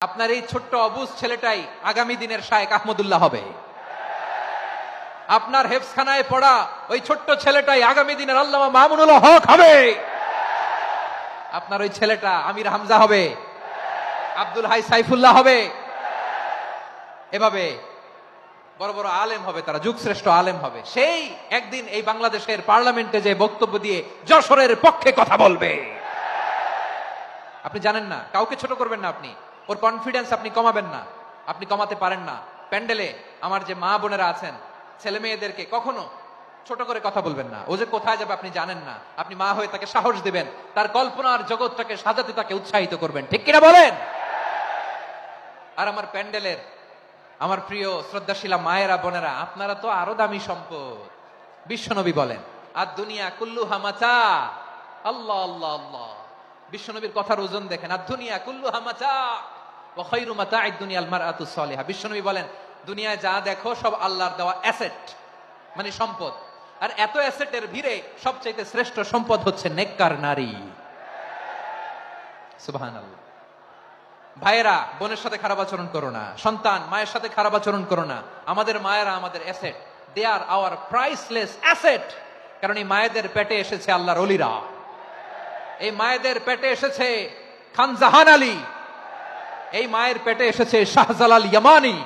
আপনার এই ছোট্ট অবুজ ছেলেটাই আগামী দিনের শায়েখ আহমদুল্লাহ হবে। আপনার হেফজখানায় পড়া ওই ছোট্ট ছেলেটাই আগামী দিনের আল্লামা মামুনুল হক হবে। আপনার ওই ছেলেটা আমির হামজা হবে, আব্দুল হাই সাইফুল্লাহ হবে। এভাবে বড় বড় আলেম হবে, তারা যুগশ্রেষ্ঠ আলেম হবে। সেই একদিন এই বাংলাদেশের পার্লামেন্টে যে বক্তব্য দিয়ে যশোরের পক্ষে কথা বলবে। আপনি জানেন না, কাউকে ছোট করবেন না, আপনি ওর কনফিডেন্স আপনি কমাবেন না, আপনি কমাতে পারেন না। প্যান্ডেলে আমার যে মা বোনেরা আছেন, ছেলে মেয়েদেরকে কখনো ছোট করে কথা বলবেন না। ও যে কোথায় যাবে আপনি জানেন না, আপনি মা হয়ে তাকে সাহস দিবেন, তার কল্পনার জগৎটাকে সাজাতে তাকে উৎসাহিত করবেন, ঠিক কিনা বলেন? আর আমার প্যান্ডেলের আমার প্রিয় শ্রদ্ধাশীলা মায়েরা বোনেরা, আপনারা তো আরো দামি সম্পদ। বিশ্বনবী বলেন, আর দুনিয়া কুল্লুহা মাতা। আল্লাহ আল্লাহ আল্লাহ, বিশ্বনবীর কথার ওজন দেখেন। আর দুনিয়া কুল্লুহা মাতা ওয়া খায়রু মাতা'আদ দুনিয়াল মারআতুস সালিহা। বিশ্বনবী বলেন, দুনিয়ায় যা দেখো সব আল্লাহর দেওয়া অ্যাসেট, মানে সম্পদ। আর এত অ্যাসেটের ভিড়ে সবচেয়ে শ্রেষ্ঠ সম্পদ হচ্ছে নেককার নারী। সুবহানাল্লাহ। ভাইয়েরা, বোনের সাথে খারাপ আচরণ করো না, সন্তান মায়ের সাথে খারাপ আচরণ করো না। আমাদের মায়েরা আমাদের asset, they are our priceless asset. কারণ এই মায়েদের পেটে এসেছে আল্লাহর ওলিরা, এই মায়েদের পেটে এসেছে খান জাহান আলী, এই মায়ের পেটে এসেছে শাহজালাল ইয়ামানি,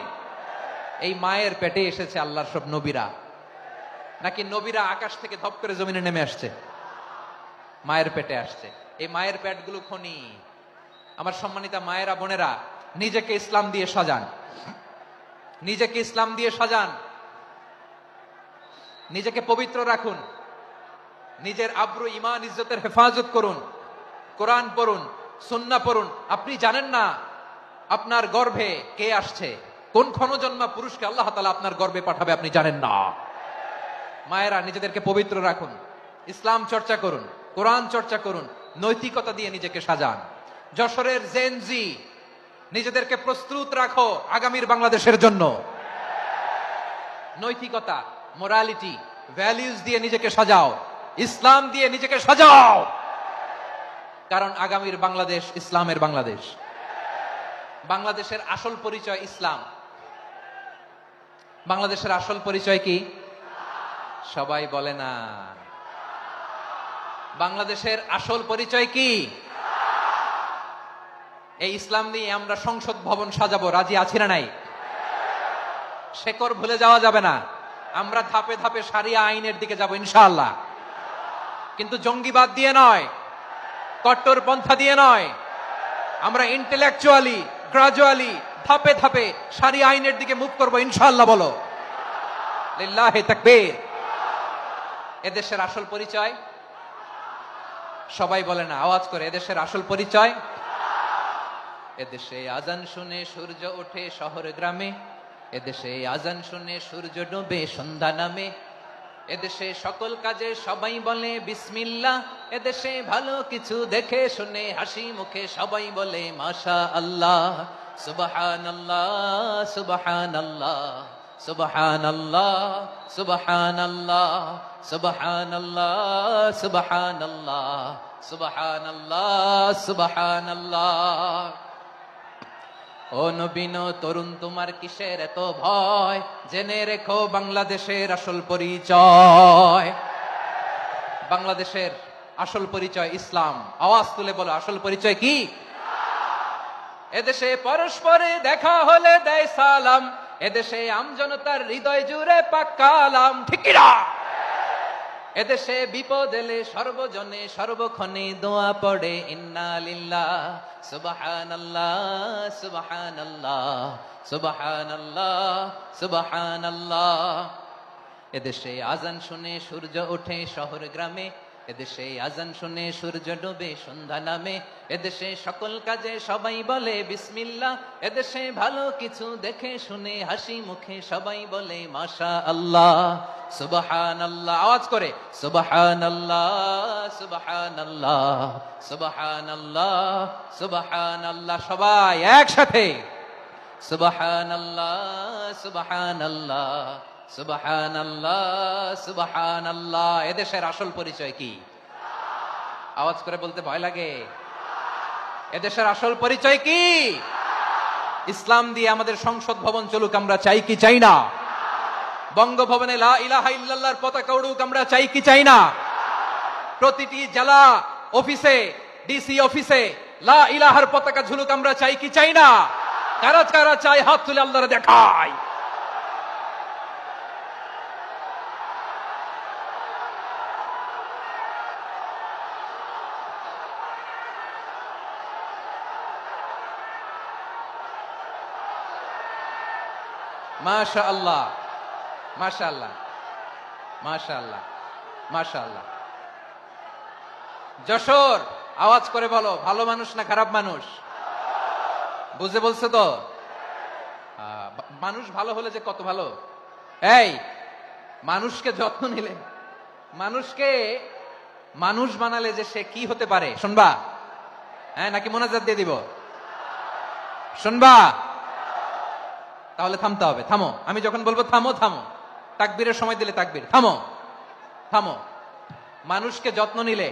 এই মায়ের পেটে এসেছে আল্লাহর সব নবীরা। নাকি নবীরা আকাশ থেকে ধপ করে জমিনে নেমে আসছে? মায়ের পেটে আসছে। এই মায়ের পেটগুলো খনি। আমার সম্মানিতা মায়েরা বোনেরা, নিজেকে ইসলাম দিয়ে সাজান, নিজেকে ইসলাম দিয়ে সাজান, নিজেকে পবিত্র রাখুন, নিজের আব্রু ঈমান ইজ্জতের হেফাজত করুন, কোরআন পড়ুন, সুন্নাহ পড়ুন। আপনি জানেন না আপনার গর্ভে কে আসছে, কোন ক্ষণজন্মা পুরুষকে আল্লাহ তাআলা আপনার গর্ভে পাঠাবে, আপনি জানেন না। মায়েরা, নিজেদেরকে পবিত্র রাখুন, ইসলাম চর্চা করুন, কোরআন চর্চা করুন, নৈতিকতা দিয়ে নিজেকে সাজান। যশোরের জেনজি, নিজেদেরকে প্রস্তুত রাখো আগামীর বাংলাদেশের জন্য। নৈতিকতা, মোরালিটি, ভ্যালিউজ দিয়ে নিজেকে সাজাও, ইসলাম দিয়ে নিজেকে সাজাও। কারণ আগামীর বাংলাদেশ ইসলামের বাংলাদেশ। বাংলাদেশের আসল পরিচয় ইসলাম। বাংলাদেশের আসল পরিচয় কি? সবাই বলে না। বাংলাদেশের আসল পরিচয় কি? এই ইসলাম নিয়ে আমরা সংসদ ভবন সাজাবো, রাজি আছি না নাই? শেকড় ভুলে যাওয়া যাবে না। আমরা ধাপে ধাপে শারিয়া আইনের দিকে যাব ইনশাআল্লাহ, কিন্তু জঙ্গিবাদ দিয়ে নয়, কট্টরপন্থা দিয়ে নয়। আমরা ইন্টেলেকচুয়ালি, গ্রাজুয়ালি, ধাপে ধাপে শারিয়া আইনের দিকে মুভ করবো ইনশাআল্লাহ। বলো লিল্লাহি তাকবীর। এদেশের আসল পরিচয় সবাই বলে না, আওয়াজ করে, এদেশের আসল পরিচয়। এদেশে আজান শুনে সূর্য ওঠে শহর গ্রামে, এদেশে আজান শুনে সূর্য ডুবে সন্ধ্যা নামে, এদেশে সকল কাজে সবাই বলে বিসমিল্লাহ, এদেশে ভালো কিছু দেখে শুনে হাসি মুখে সবাই বলে মাশা আল্লাহ, সুবহানাল্লাহ সুবহানাল্লাহ সুবহানাল্লাহ সুবহানাল্লাহ সুবহানাল্লাহ সুবহানাল্লাহ সুবহানাল্লাহ সুবহানাল্লাহ। ও নবীন তরুণ, তোমার কিসের এত ভয়? জেনে রেখো বাংলাদেশের আসল পরিচয়। বাংলাদেশের আসল পরিচয় ইসলাম। আওয়াজ তুলে বলো, আসল পরিচয় কি? এদেশে পরস্পরে দেখা হলে দেয় সালাম, এদেশে আমজনতার হৃদয় জুড়ে পাক কালাম, ঠিক না? এদেশে বিপদ এলে সর্বজনে সর্বক্ষণে দোয়া পড়ে ইন্না লিল্লাহ সুবহানাল্লাহ সুবহানাল্লাহ সুবহানাল্লাহ সুবহানাল্লাহ। এদেশে আজান শুনে সূর্য ওঠে শহর গ্রামে, এদেশে আজান শুনে সূর্য ডুবে সন্ধ্যা নামে, এদেশে সকল কাজে সবাই বলে বিসমিল্লাহ, এদেশে ভালো কিছু দেখে শুনে হাসি মুখে সবাই বলে মাশা আল্লাহ সুবহানাল্লাহ। আওয়াজ করে সুবহানাল্লাহ সুবহানাল্লাহ সুবহানাল্লাহ সুবহানাল্লাহ। সবাই একসাথে সুবহানাল্লাহ সুবহানাল্লাহ সুবহানাল্লাহ সুবহানাল্লাহ। এদেশের আসল পরিচয় কি? আওয়াজ করে বলতে ভয় লাগে। এদেশের আসল পরিচয় কি? ইসলাম দিয়ে আমাদের সংসদ ভবন চলুক, আমরা চাই কি চাই না? বঙ্গভবনে লা ইলাহা ইল্লাল্লাহর পতাকা উড়ুক, আমরা চাই কি চাই না? প্রতিটি জেলা অফিসে, ডিসি অফিসে লা ইলাহার পতাকা ঝুলুক, আমরা চাই কি চাই না? কারা কারা চাই হাত তুলে আল্লাহরে দেখায়। মাশাআল্লাহ, মাশাআল্লাহ, মাশাআল্লাহ, মাশাআল্লাহ। যশোর, আওয়াজ করে বলো, ভালো মানুষ না খারাপ মানুষ? বুঝে বলছে তো? মানুষ ভালো হলে যে কত ভালো। এই মানুষকে যত্ন নিলে, মানুষকে মানুষ বানালে যে সে কি হতে পারে শুনবা? হ্যাঁ, নাকি মোনাজাত দিয়ে দিব? শুনবা? তাহলে থামতে হবে। থামো, আমি যখন বলবো থামো থামো, তাকবীরের সময় দিলে তাকবীর। থামো থামো। মানুষকে যত্ন নিলে,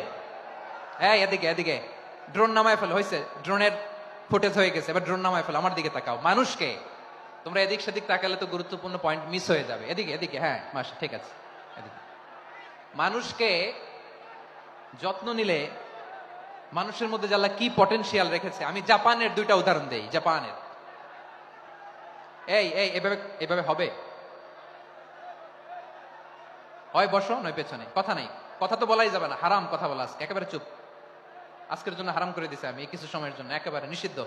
এই এদিকে এদিকে, ড্রোন নামায় ফেলো। হয়েছে, ড্রোনের ফুটেজ হয়ে গেছে, এবার ড্রোন নামায় ফেলো। আমার দিকে তাকাও। মানুষকে, তোমরা এদিক সেদিক তাকালে তো গুরুত্বপূর্ণ পয়েন্ট মিস হয়ে যাবে। এদিকে এদিকে, হ্যাঁ মাস ঠিক আছে। এদিকে মানুষকে যত্ন নিলে মানুষের মধ্যে আল্লাহ কি পটেনশিয়াল রেখেছে। আমি জাপানের দুইটা উদাহরণ দেই। জাপানের, এই এই এভাবে এভাবে হবে, হয় বসো নয় পেছনে, কথা নাই, কথা তো বলাই যাবে না, হারাম কথা বলা। আজকে একেবারে চুপ, আজকের জন্য হারাম করে দিছে আমি, এই কিছু সময়ের জন্য একেবারে নিষিদ্ধ।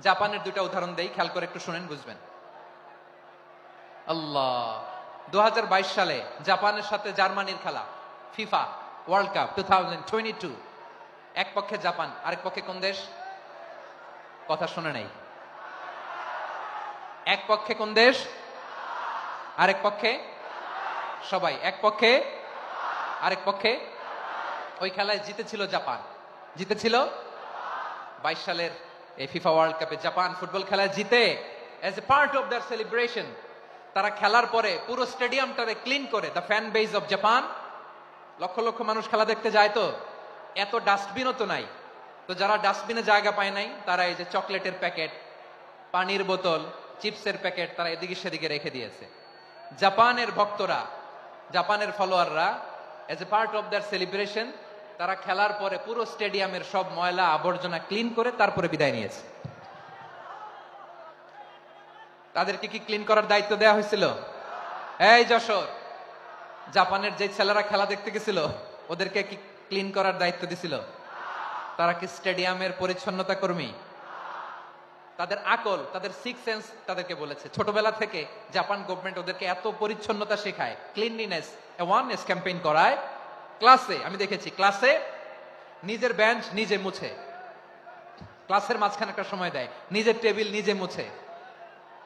জাপানের দুইটা উদাহরণ দেই, খেয়াল করে একটু শুনেন, বুঝবেন। আল্লাহ, 2022 সালে জাপানের সাথে জার্মানির খেলা, ফিফা ওয়ার্ল্ড কাপ 2022। এক পক্ষে জাপান, আরেক পক্ষে কোন দেশ? কথা শুনে নাই। এক পক্ষে কোন দেশ? আরেক পক্ষে সবাই। এক পক্ষে, আরেক পক্ষে। ওই খেলায় জিতেছিল জাপান, জিতেছিল 22 সালের এই ফিফা ওয়ার্ল্ড কাপে জাপান ফুটবল খেলায় জিতে, as a part of their celebration তারা খেলার পরে পুরো স্টেডিয়ামটারে ক্লিন করে, the fan base of Japan. লক্ষ লক্ষ মানুষ খেলা দেখতে যায়, তো এত ডাস্টবিনও তো নাই, তো যারা ডাস্টবিনে জায়গা পায় নাই তারা এই যে চকলেটের প্যাকেট, পানির বোতল, চিপসের প্যাকেট তারা এদিকে সেদিকে রেখে দিয়েছে। জাপানের ভক্তরা, জাপানের ফলোয়াররা, as a part of their celebration তারা খেলার পরে পুরো স্টেডিয়ামের সব ময়লা আবর্জনা ক্লিন করে তারপরে বিদায় নিয়েছে। তাদেরকে কি ক্লিন করার দায়িত্ব দেওয়া হয়েছিল? এই যশোর, জাপানের যে ছেলেরা খেলা দেখতে গেছিল ওদেরকে কি ক্লিন করার দায়িত্ব দিছিল? তারা কি স্টেডিয়ামের পরিচ্ছন্নতা কর্মী? তাদের আকল, তাদের সিক্স সেন্স তাদেরকে বলেছে। ছোটবেলা থেকে জাপান গভর্নমেন্ট ওদেরকে এত পরিচ্ছন্নতা শেখায়, ক্লিনলিনেস অ্যাওয়ারনেস ক্যাম্পেইন করায়। ক্লাসে আমি দেখেছি, ক্লাসে নিজের বেঞ্চ নিজে মুছে, ক্লাসের মাঝখানে একটা সময় দেয়, নিজের টেবিল নিজে মুছে,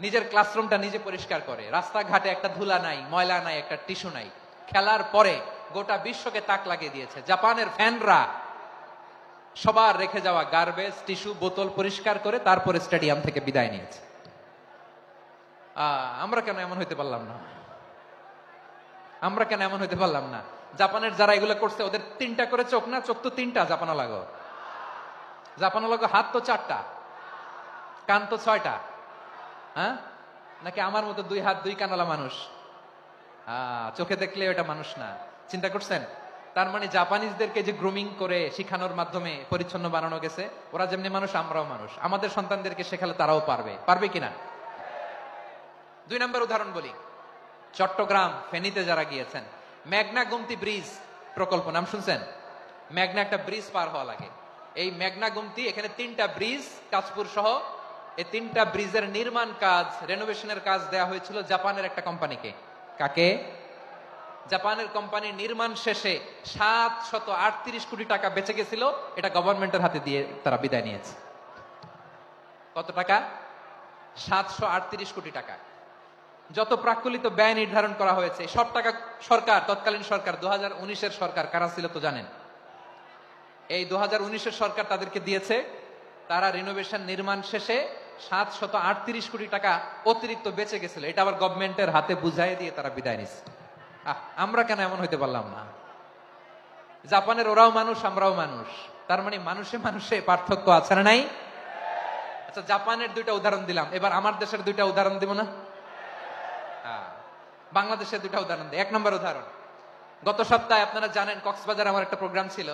নিজের ক্লাসরুমটা নিজে পরিষ্কার করে। রাস্তাঘাটে একটা ধুলা নাই, ময়লা নাই, একটা টিস্যু নাই। খেলার পরে গোটা বিশ্বকে তাক লাগিয়ে দিয়েছে। জাপানের ফ্যানরা সবার রেখে যাওয়া গার্বেজ, টিস্যু, বোতল পরিষ্কার করে তারপরে স্টেডিয়াম থেকে বিদায় নিয়েছে। আমরা কেন এমন হইতে পারলাম না? আমরা কেন এমন হইতে পারলাম না? জাপানের যারা এগুলো করছে ওদের 3টা করে চোখ না? চোখ তো 3টা জাপানা লাগো, জাপানা লাগো। হাত তো 4টা, কান তো 6টা। হ্যাঁ, নাকি আমার মতো 2 হাত 2 কানালা মানুষ? চোখে দেখলে ওটা মানুষ না। চিন্তা করছেন? তার মানে জাপানিজদেরকে যে গ্রুমিং করে শিখানোর মাধ্যমে পরিচ্ছন্ন বানানো গেছে। ওরা যেমনি মানুষ, আমরাও মানুষ। আমাদের সন্তানদেরকে শেখালে তারাও পারবে, পারবে কিনা? 2 নম্বর উদাহরণ বলি। চট্টগ্রাম ফেনীতে যারা গিয়েছেন, মেঘনা গুমতি ব্রিজ প্রকল্প নাম শুনছেন? মেঘনা একটা ব্রিজ পার হওয়া লাগে। এই মেঘনা গুমতি, এখানে 3টা ব্রিজ, কাঁচপুর সহ এই 3টা ব্রিজের নির্মাণ কাজ, রেনোভেশনের কাজ দেয়া হয়েছিল জাপানের একটা কোম্পানিকে। কাকে? জাপানের কোম্পানি। নির্মাণ শেষে 738 কোটি টাকা বেঁচে গেছিল, এটা গভর্নমেন্টের হাতে দিয়ে তারা বিদায় নিয়েছে। কত টাকা? 738 কোটি টাকা। যত প্রাক্কলিত ব্যয় নির্ধারণ করা হয়েছে সব টাকা সরকার, তৎকালীন সরকার, 2019-এর সরকার, কারা ছিল তো জানেন? এই 2019-এর সরকার তাদেরকে দিয়েছে। তারা রিনোভেশন নির্মাণ শেষে 738 কোটি টাকা অতিরিক্ত বেঁচে গেছিল, এটা আবার গভর্নমেন্টের হাতে বুঝাই দিয়ে তারা বিদায় নিচ্ছে। আমরা কেন এমন হইতে পারলাম না? জাপানের ওরাও মানুষ, আমরাও মানুষ, তার মানে মানুষে মানুষে পার্থক্য আছে না নাই? আচ্ছা, জাপানের দুইটা উদাহরণ দিলাম, এবার আমার দেশের দুইটা উদাহরণ দিব না? বাংলাদেশের দুইটা উদাহরণ দিই। 1 নম্বর উদাহরণ, গত সপ্তাহে আপনারা জানেন কক্সবাজার আমার একটা প্রোগ্রাম ছিল,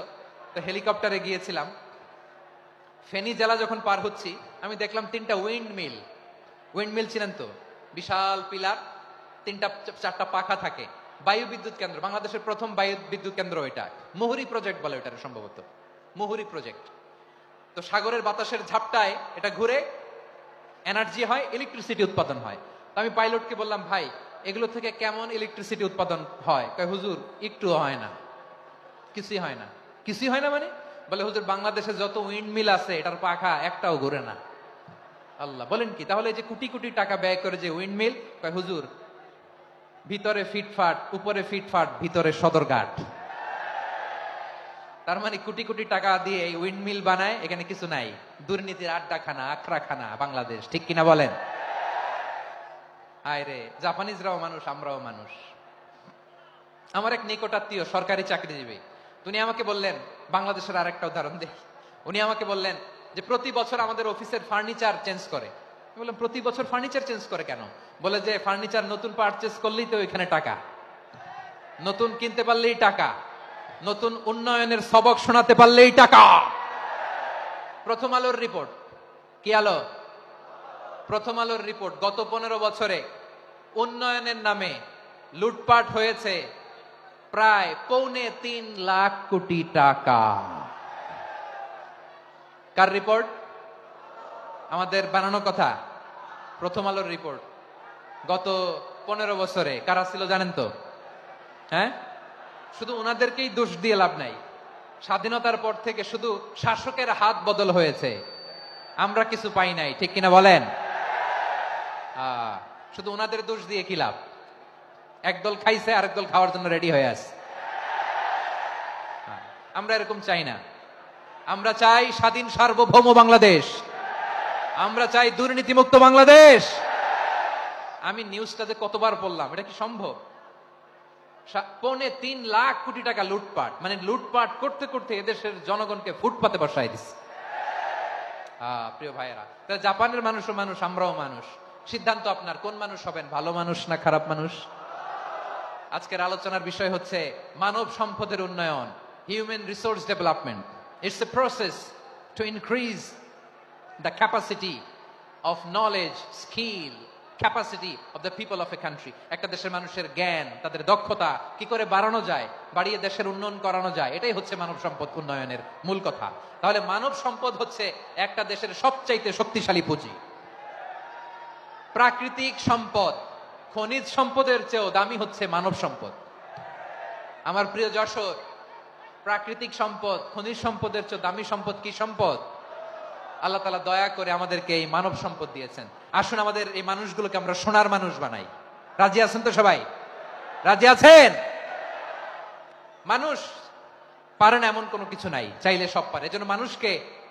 তো হেলিকপ্টারে গিয়েছিলাম। ফেনী জেলা যখন পার হচ্ছি আমি দেখলাম 3টা উইন্ড মিল ছিলেন তো, বিশাল পিলার, 3টা-4টা পাখা থাকে, বায়ু বিদ্যুৎ কেন্দ্র, বাংলাদেশের প্রথম বায়ু বিদ্যুৎ কেন্দ্র এটা, মুহুরী প্রজেক্ট বলে এটা সম্ভবত, মুহুরী প্রজেক্ট। তো সাগরের বাতাসের ঝাপটায় এটা ঘুরে এনার্জি হয়, ইলেকট্রিসিটি উৎপাদন হয়। তো আমি পাইলটকে বললাম, ভাই এগুলো থেকে কেমন ইলেকট্রিসিটি উৎপাদন হয়? কয় হুজুর একটুও হয় না, কিছুই হয় না। কিছুই হয় না মানে? বলে হুজুর বাংলাদেশে যত উইন্ড মিল আছে এটার পাখা একটাও ঘুরে না। আল্লাহ, বলেন কি? তাহলে যে কোটি কোটি টাকা ব্যয় করে যে উইন্ড মিল, কয় হুজুর ভিতরে ফিটফাট, উপরে ফিটফাট, ভিতরে সদরঘাট। তার মানে কোটি কোটি টাকা দিয়ে এই উইন্ড মিল বানায়, এখানে কিছু নাই, দুর্নীতির আড্ডাখানা, আখড়াখানা বাংলাদেশ, ঠিক কিনা বলেন? আয় রে, জাপানিজরাও মানুষ, আমরাও মানুষ। আমার এক নিকটাত্মীয় সরকারি চাকরিজীবী, উনি আমাকে বললেন, বাংলাদেশের আরেকটা উদাহরণ দেখি, উনি আমাকে বললেন যে প্রতি বছর আমাদের অফিসের ফার্নিচার চেঞ্জ করে। আমি বললাম প্রতি বছর ফার্নিচার চেঞ্জ করে কেন? বলে যে ফার্নিচার নতুন পারচেজ করলেই তো এখানে টাকা, নতুন কিনতে পারলেই টাকা, নতুন উন্নয়নের সবক শোনাতে পারলেই টাকা। প্রথম আলোর রিপোর্ট, কি আলো? প্রথম আলোর রিপোর্ট, গত 15 বছরে উন্নয়নের নামে লুটপাট হয়েছে প্রায় 3.25 লাখ কোটি টাকা। কার রিপোর্ট? আমাদের বানানো কথা, প্রথম আলোর রিপোর্ট। গত 15 বছরে কারা ছিল জানেন তো? হ্যাঁ, শুধু ওনাদেরকেই দোষ দিয়ে লাভ নাই। স্বাধীনতার পর থেকে শুধু শাসকের হাত বদল হয়েছে, আমরা কিছু পাই নাই, ঠিক কিনা বলেন? শুধু ওনাদের দোষ দিয়ে কি লাভ? একদল খাইছে, আরেক দল খাওয়ার জন্য রেডি হয়ে আছে। আমরা এরকম চাই না। আমরা চাই স্বাধীন সার্বভৌম বাংলাদেশ, আমরা চাই দুর্নীতিমুক্ত বাংলাদেশ। আমি নিউজটা যে কতবার বললাম, এটা কি সম্ভব? 3.25 লাখ কোটি টাকা লুটপাট, মানে লুটপাট করতে করতে এদেশের জনগণকে ফুটপাতে বসাই দিচ্ছে। প্রিয় ভাইয়েরা, জাপানের মানুষও মানুষ, আমরাও মানুষ। সিদ্ধান্ত আপনার, কোন মানুষ হবেন, ভালো মানুষ না খারাপ মানুষ? আজকের আলোচনার বিষয় হচ্ছে মানব সম্পদের উন্নয়ন, human resource development. It's a process to increase the capacity of knowledge, skill, capacity of the people of a country. একটা দেশের মানুষের জ্ঞান, তাদের দক্ষতা কি করে বাড়ানো যায়, বাড়িয়ে দেশের উন্নয়ন করানো যায়, এটাই হচ্ছে মানব সম্পদ উন্নয়নের মূল কথা। তাহলে মানব সম্পদ হচ্ছে একটা দেশের সবচাইতে শক্তিশালী পুঁজি। প্রাকৃতিক সম্পদ, খনিজ সম্পদের চেয়েও দামি হচ্ছে মানব সম্পদ। আমার প্রিয় যশোর, প্রাকৃতিক সম্পদ, খনিজ সম্পদের চেয়ে দামি সম্পদ কি সম্পদ? আল্লাহ তাআলা দয়া করে আমাদেরকে এই মানব সম্পদ দিয়েছেন। আসুন আমাদের এই মানুষগুলোকে আমরা সোনার মানুষ বানাই। রাজি আছেন তো সবাই? রাজি আছেন? মানুষ পারে না এমন কোনো কিছু নাই, চাইলে সব পারে। এজন্য মানুষকে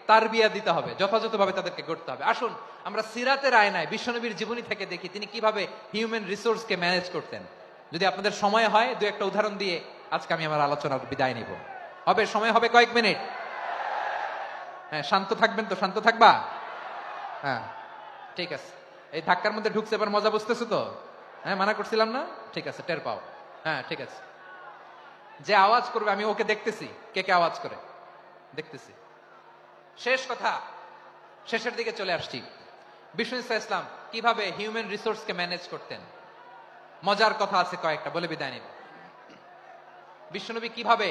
তারবিয়া দিতে হবে, যথাযথভাবে তাদেরকে গড়তে হবে। আসুন আমরা সিরাতের আয়নায় বিশ্বনবীর জীবনী থেকে দেখি তিনি কিভাবে হিউম্যান রিসোর্সকে ম্যানেজ করতেন। যদি আপনাদের সময় হয়, 2-1টা উদাহরণ দিয়ে আজকে আমি আমার আলোচনার বিদায় নিব। হবে? সময় হবে কয়েক মিনিট? হ্যাঁ, শান্ত থাকবেন তো? শান্ত থাকবা? হ্যাঁ, ঠিক আছে। এই ধাক্কার মধ্যে ঢুকছে, এবার মজা বুঝতেছো তো? হ্যাঁ, মানা করছিলাম না? ঠিক আছে, টের পাও। হ্যাঁ, ঠিক আছে। যে আওয়াজ করবে আমি ওকে দেখতেছি, কে কে আওয়াজ করে দেখতেছি। শেষ কথা, শেষের দিকে চলে আসছি। বিষ্ণু ইসলাম কিভাবে হিউম্যান রিসোর্সকে ম্যানেজ করতেন, মজার কথা আছে কয়েকটা, বলে বিদায় নিব। বিশ্বনবী কিভাবে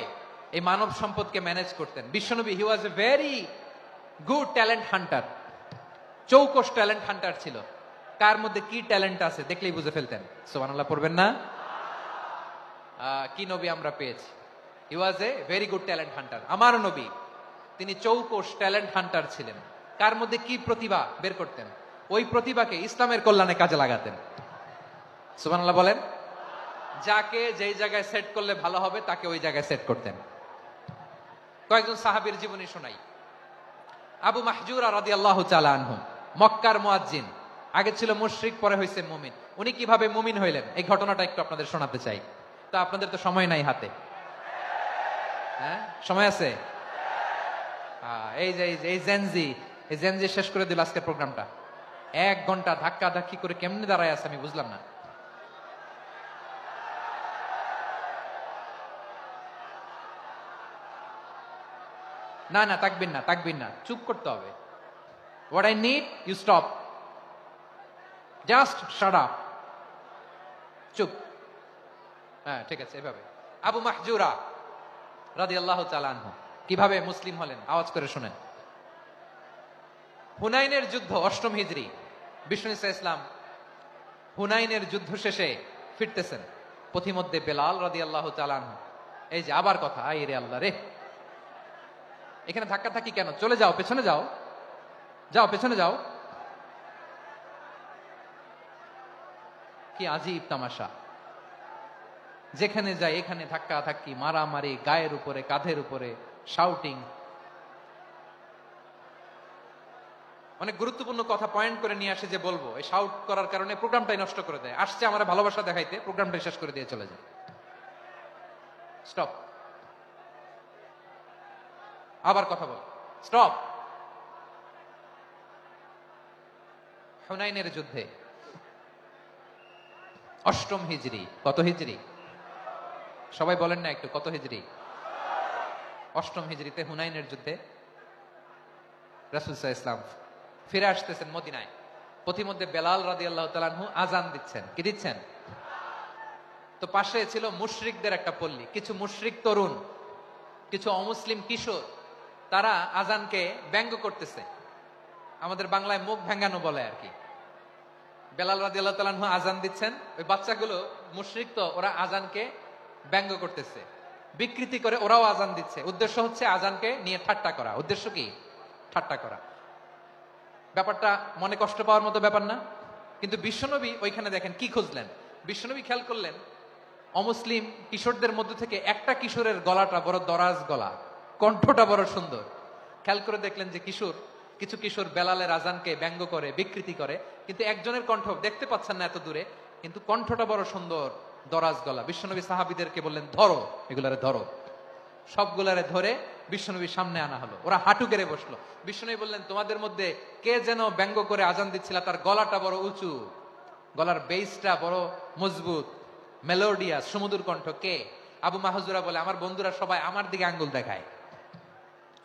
এই মানব সম্পদকে ম্যানেজ করতেন। বিশ্বনবী, he was a very good talent hunter, চৌকস ট্যালেন্ট হান্টার ছিল। কার মধ্যে কি ট্যালেন্ট আছে দেখলেই বুঝে ফেলতেন। সুবহানাল্লাহ পড়বেন না? কি নবী আমরা পেয়েছি! He was a very good talent hunter. আমার নবী, তিনি চৌকস ট্যালেন্ট হান্টার ছিলেন। কার মধ্যে কি প্রতিভা বের করতেন, ওই প্রতিভাকে ইসলামের কল্যাণে কাজে লাগাতেন। সুবহানাল্লাহ বলেন। যাকে যেই জায়গায় সেট করলে ভালো হবে তাকে ওই জায়গায় সেট করতেন। কয়েকজন সাহাবীর জীবনী শোনাই। আবু মাহজুরা রাদিয়াল্লাহু তাআলা আনহু, মক্কার মুয়াজ্জিন, আগে ছিল মুশরিক, পরে হয়েছে মুমিন। উনি কিভাবে মুমিন হইলেন এই ঘটনাটা একটু আপনাদের শোনাতে চাই। তা আপনাদের তো সময় নাই হাতে। হ্যাঁ, সময় আছে? এই যে এই জেনজি এই জেনজি শেষ করে দিল আজকের প্রোগ্রামটা। 1 ঘন্টা ধাক্কা ধাক্কি করে কেমনে দাঁড়ায় আছে আমি বুঝলাম না। না না, তাকবির না, তাকবির না, চুপ করতে হবে। What I need you stop, just shut up, চুপ। হ্যাঁ ঠিক আছে, এভাবে। আবু মাহজুরা রাদিয়াল্লাহু তাআলা আনহু কিভাবে মুসলিম হলেন আওয়াজ করে শুনেন। হুনাইনের যুদ্ধ 8ম হিজরি, বিষ্ণু ইসলাম হুনাইনের যুদ্ধ শেষে ফিরতেছেন, পথিমধ্যে বেলাল রাদিয়াল্লাহু তাআলা আনহু। এই যে আবার কথা, আই রে আল্লাহ রে, এখানে ধাক্কা থাকি কেন? চলে যাও, পেছনে যাও, যাও পেছনে যাও। কি আজীব তামাশা, যেখানে যায় এখানে ধাক্কা ধাক্কি, মারামারি, গায়ের উপরে কাঁধের উপরে শাউটিং। অনেক গুরুত্বপূর্ণ কথা পয়েন্ট করে নিয়ে আসে যে বলবো, এই শাউট করার কারণে প্রোগ্রামটাই নষ্ট করে দেয়। আসছে আমার ভালোবাসা দেখাইতে, প্রোগ্রামটাই শেষ করে দিয়ে চলে যায়। স্টপ, আবার কথা বল, স্টপ। হুনাইনের যুদ্ধে 8ম হিজরি, কত হিজরি সবাই বলেন না একটু, কত হিজরি? 8ম হিজরিতে হুনাইনের যুদ্ধে রাসূল সাল্লাল্লাহু আলাইহি ওয়াসাল্লাম ফিরে আসতেছেন মদিনায়। পথিমধ্যে বেলাল রাদিয়াল্লাহু তাআলা আনহু আযান দিচ্ছেন। কি দিচ্ছেন? তো পাশে ছিল মুশরিকদের একটা পল্লী, কিছু মুশরিক তরুণ, কিছু অমুসলিম কিশোর, তারা আযানকে ব্যঙ্গ করতেছে। আমাদের বাংলায় মুখ ভেঙ্গানো বলে আর কি। বেলাল রাদিয়াল্লাহু তাআলা আনহু আযান দিচ্ছেন, ওই বাচ্চাগুলো মুশরিক, তো ওরা আযানকে ব্যঙ্গ করতেছে, বিকৃতি করে ওরাও আযান দিচ্ছে। উদ্দেশ্য হচ্ছে আযানকে নিয়ে ঠাট্টা করা। উদ্দেশ্য কি? ঠাট্টা করা। ব্যাপারটা মনে কষ্ট পাওয়ার মতো ব্যাপার না? কিন্তু বিশ্বনবী ওইখানে দেখেন কি খুঁজলেন। বিশ্বনবী খেয়াল করলেন অমুসলিম কিশোরদের মধ্য থেকে একটা কিশোরের গলাটা বড় দরাজ গলা, কণ্ঠটা বড় সুন্দর। খেয়াল করে দেখলেন যে কিছু কিশোর বেলালের আযানকে ব্যঙ্গ করে, বিকৃতি করে, কিন্তু একজনের কণ্ঠ দেখতে পাচ্ছেন না এত দূরে, কিন্তু কণ্ঠটা বড় সুন্দর, দরাজ গলা। বিশ্বনবী সাহাবীদেরকে বললেন, ধরো এগুলারে, ধরো। সবগুলারে ধরে বিশ্বনবীর সামনে আনা হলো। ওরা হাঁটু গেড়ে বসলো। বিশ্বনবী বললেন, তোমাদের মধ্যে কে যেন ব্যঙ্গ করে আযান দিচ্ছিল, তার গলাটা বড় উঁচু, গলার বেসটা বড় মজবুত, মেলোডিয়াস, সুমধুর কণ্ঠ। কে? আবু মাহজুরা বলে, আমার বন্ধুরা সবাই আমার দিকে আঙ্গুল দেখায়,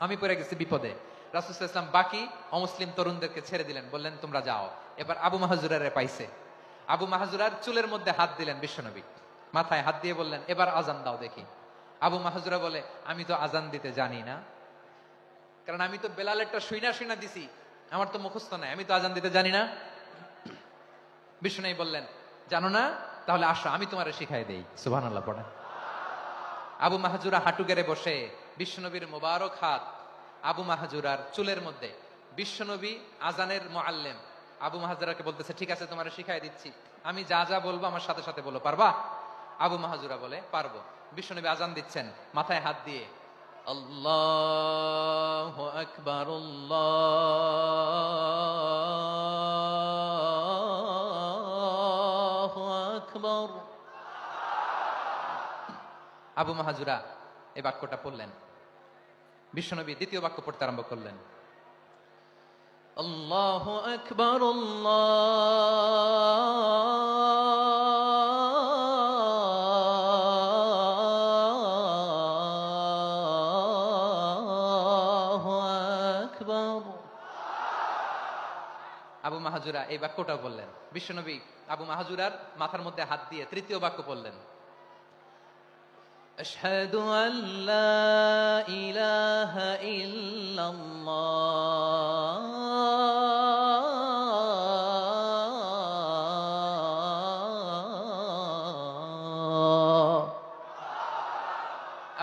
আমি পড়ে গেছি বিপদে। রাসূল সাল্লাল্লাহু আলাইহি ওয়াসাল্লাম বাকি অমুসলিম তরুণদেরকে ছেড়ে দিলেন, বললেন তোমরা যাও। এবার আবু মাহজুরারে পাইছে। আবু মাহজুরার চুলের মধ্যে হাত দিলেন বিশ্বনবী, মাথায় হাত দিয়ে বললেন, এবার আযান দাও দেখি। আবু মাহজুরা বলে, আমি তো আযান দিতে জানি না, কারণ আমি তো বেলালেরটা শুইনা দিছি, আমার তো মুখস্থ নাই, আমি তো আযান দিতে জানি না। বিশ্বনবী বললেন, জানো না? তাহলে আসো আমি তোমারে শিখাই দেই। সুবহানাল্লাহ পড়েন। আবু মাহজুরা হাঁটু গেড়ে বসে, বিশ্বনবীর মোবারক হাত আবু মাহজুরার চুলের মধ্যে। বিশ্বনবী আযানের মুআল্লিম আবু মাহজুরাকে বলতেছে, ঠিক আছে তোমারে শিখাই দিচ্ছি, আমি যা যা বলবো আমার সাথে সাথে বলো, পারবা? আবু মাহজুরা বলে, পারবো। বিশ্বনবী আযান দিচ্ছেন, মাথায় হাত দিয়ে আল্লাহু আকবার, আল্লাহু আকবার। আবু মাহজুরা এই বাক্যটা পড়লেন। বিশ্বনবী দ্বিতীয় বাক্য পড়তে আরম্ভ করলেন, আল্লাহু আকবার, আল্লাহু আকবার। আবু মাহজুরা এই বাক্যটা বললেন। বিশ্বনবী আবু মাহজুরার মাথার মধ্যে হাত দিয়ে তৃতীয় বাক্য বললেন, আশহাদু আল্লা ইলাহা ইল্লাল্লাহ।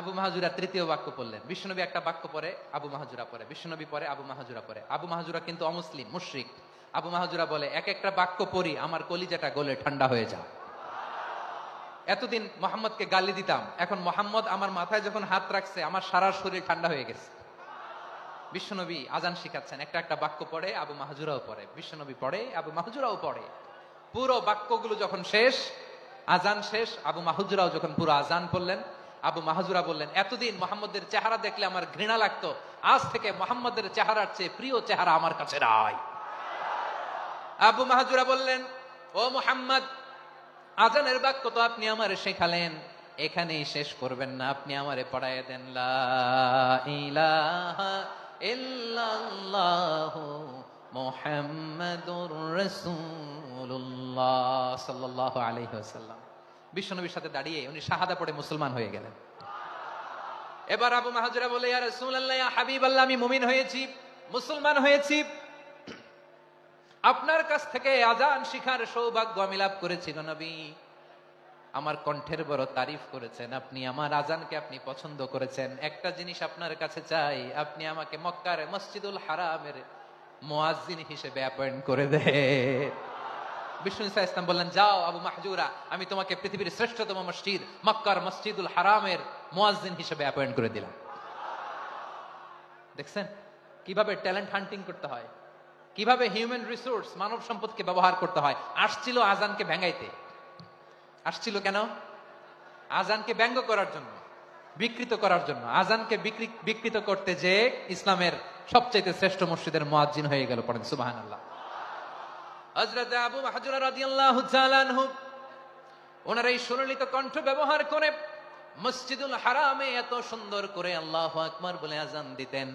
আবু মাহজুরা তৃতীয় বাক্য পড়লেন। বিশ্বনবী একটা বাক্য পরে আবু মাহজুরা পরে, বিশ্বনবী পরে আবু মাহজুরা পরে। আবু মাহজুরা কিন্তু অমুসলিম, মুশরিক। আবু মাহজুরা বলে, এক একটা বাক্য পড়ি আমার কলিজাটা গলে ঠান্ডা হয়ে যায়। এতদিন মোহাম্মদকে গালি দিতাম, এখন মোহাম্মদ আমার মাথায় যখন হাত রাখছে আমার সারা শরীর ঠান্ডা হয়ে গেছে। বিশ্বনবী আযান শিখাচ্ছেন, একটা একটা বাক্য পড়ে আবু মাহজুরাও পড়ে, বিশ্বনবী পড়ে, আবু মাহজুরাও পড়ে। পুরো বাক্যগুলো যখন শেষ, আযান শেষ, আবু মাহজুরাও যখন পুরো আযান পড়লেন, আবু মাহজুরা বললেন, এতদিন মোহাম্মদের চেহারা দেখলে আমার ঘৃণা লাগতো, আজ থেকে মোহাম্মদের চেহারার চেয়ে প্রিয় চেহারা আমার কাছে নাই। আবু মাহজুরা বললেন, ও মুহাম্মদ, আজানের বাক্য তো আপনি আমারে শেখালেন, এখানেই শেষ করবেন না, আপনি আমারে পড়ায় দেন লা ইলাহা ইল্লাল্লাহু মুহাম্মাদুর রাসূলুল্লাহ সাল্লাল্লাহু আলাইহি ওয়াসাল্লাম। বিশ্বনবীর সাথে দাঁড়িয়ে উনি শাহাদা পড়ে মুসলমান হয়ে গেলেন। এবার আবু মাহজুরা বলে, ইয়া রাসূলুল্লাহ, ইয়া হাবিবাল্লাহ, আমি মুমিন হয়েছি, মুসলমান হয়েছি, আপনার কাছ থেকে আজান শিখার সৌভাগ্য আমি লাভ করেছি গো নবী। আমার কণ্ঠের বড় তারিফ করেছেন আপনি, আমার আজানকে আপনি পছন্দ করেছেন। একটা জিনিস আপনার কাছে চাই, আপনি আমাকে মক্কার মসজিদুল হারামের মুয়াজ্জিন হিসেবে অ্যাপয়েন্ট করে দেন। বিষ্ণু ইসা ইসলাম বললেন, যাও আবু মাহজুরা, আমি তোমাকে পৃথিবীর শ্রেষ্ঠতম মসজিদ মক্কার মসজিদুল হারামের মুয়াজ্জিন হিসেবে অ্যাপয়েন্ট করে দিলাম। দেখছেন কিভাবে ট্যালেন্ট হান্টিং করতে হয়, কিভাবে হিউম্যান রিসোর্স মানব সম্পদকে ব্যবহার করতে হয়। আসছিল আজানকে ভেঙাইতে, আসছিল কেন? আজানকে ব্যঙ্গ করার জন্য, বিকৃত করার জন্য। আজানকে বিকৃত করতে যে ইসলামের সবচেয়ে শ্রেষ্ঠ মসজিদের মুয়াজ্জিন হয়ে গেল। পড়েন সুবহানাল্লাহ। হযরত আবু মাহজুরা রাদিয়াল্লাহু তাআলা আনহু ওনার এই সুললিত কণ্ঠ ব্যবহার করে মসজিদুল হারামে এত সুন্দর করে আল্লাহু আকবার বলে আজান দিতেন,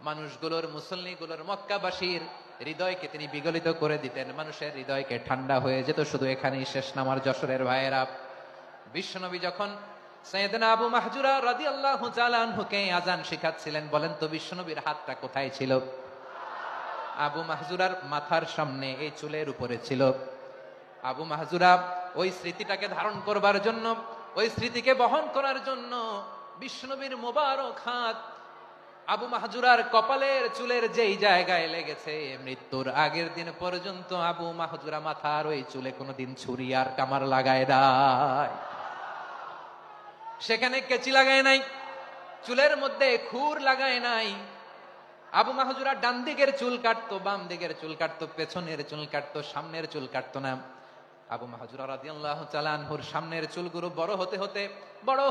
মানুষগুলোর, মুসল্লিগুলোর, মক্কাবাসীর হৃদয়কে তিনি বিগলিত করে দিতেন। মানুষের হৃদয়কে ঠান্ডা হয়ে যেত। শুধু এখানেই শেষ না আমার যশোরের ভাইয়েরা। বিশ্বনবী যখন সাইয়েদনা আবু মাহজুরা রাদিয়াল্লাহু তাআলা আনহুকে আজান শিখাচ্ছিলেন, বলেন তো বিশ্বনবীর হাতটা কোথায় ছিল? আবু মাহজুরার মাথার সামনে, এই চুলের উপরে ছিল। আবু মাহজুরা ওই স্মৃতিটাকে ধারণ করবার জন্য, ওই স্মৃতিকে বহন করার জন্য বিশ্বনবীর মোবারক হাত আবু মাহজুরার কপালের চুলের যেই জায়গায় লেগেছে, মৃত্যুর আগের দিন পর্যন্ত আবু মাহজুরা মাথার ওই চুলে কোনোদিন ছুরি আর কামার লাগায় নাই, সেখানে কেচি লাগায় নাই, চুলের মধ্যে খুর লাগায় নাই। আবু মাহজুরা ডান দিকের চুল কাটতো, বাম দিকের চুল কাটতো, পেছনের চুল কাটতো, সামনের চুল কাটতো না। আবু মাহজুরা রাদিয়াল্লাহু তাআলা আনহুর সামনের চুলগুলো বড়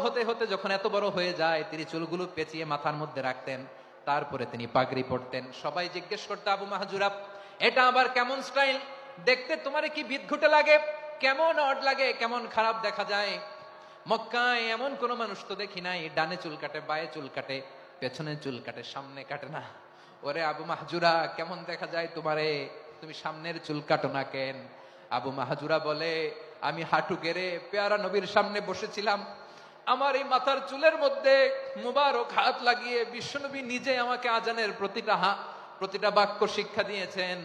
হতে হতে যখন এত বড় হয়ে যায়, তিনি চুলগুলো পেঁচিয়ে মাথার মধ্যে রাখতেন। তারপরে তিনি পাগড়ি পরতেন। সবাই জিজ্ঞেস করতো, আবু মাহজুরা, এটা আবার কেমন স্টাইল? দেখতে তোমার কি বিদঘুটে লাগে? কেমন অড লাগে? কেমন খারাপ দেখা যায়? মক্কায় এমন কোন মানুষ তো দেখি নাই, ডানে চুল কাটে, বায়ে চুল কাটে, পেছনে চুল কাটে, সামনে কাটে না। ওরে আবু মাহজুরা, কেমন দেখা যায় তোমারে? তুমি সামনের চুল কাটো না কেন? আবু মাহজুরা বলে, আমি হাঁটু গেড়ে পেয়ারা নবীর সামনে বসেছিলাম, আমার এই মাথার চুলের মধ্যে মুবারক হাত লাগিয়ে বিশ্বনবী নিজে আমাকে আজানের প্রতিটা বাক্য শিক্ষা দিয়েছেন।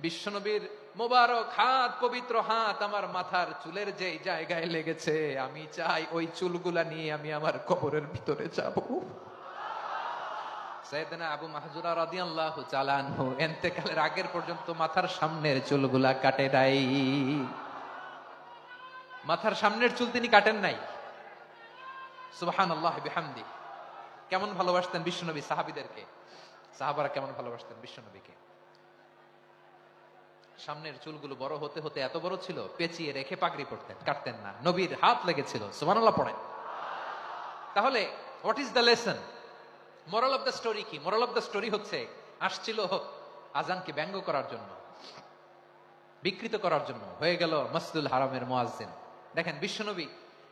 বিশ্বনবীর মুবারক হাত, পবিত্র হাত আমার মাথার চুলের যে জায়গায় লেগেছে, আমি চাই ওই চুলগুলা নিয়ে আমি আমার কবরের ভিতরে যাব। সাইয়েদনা আবু মাহজুরা রাদিয়াল্লাহু তাআলা আনহু ইন্তেকালের আগের পর্যন্ত মাথার সামনের চুলগুলা কাটে নাই। মাথার সামনের চুল তিনি কাটেন নাই। সুবহানাল্লাহি বিহামদি। কেমন ভালোবাসতেন বিশ্বনবী সাহাবীদেরকে, সাহাবারা কেমন ভালোবাসতেন বিশ্বনবীকে। সামনের চুলগুলো বড় হতে হতে এত বড় ছিল, পেঁচিয়ে রেখে পাগড়ি পরতেন, কাটতেন না। নবীর হাত লেগেছিল। সুবহানাল্লাহ পড়েন। তাহলে what is the lesson? Moral of the story কি? মোরাল অফ দ্য স্টোরি হচ্ছে, আসছিল আজানকে ব্যঙ্গ করার জন্য, বিকৃত করার জন্য, হয়ে গেল মসজিদুল হারামের মুয়াজ্জিন। দেখেন বিশ্বনবী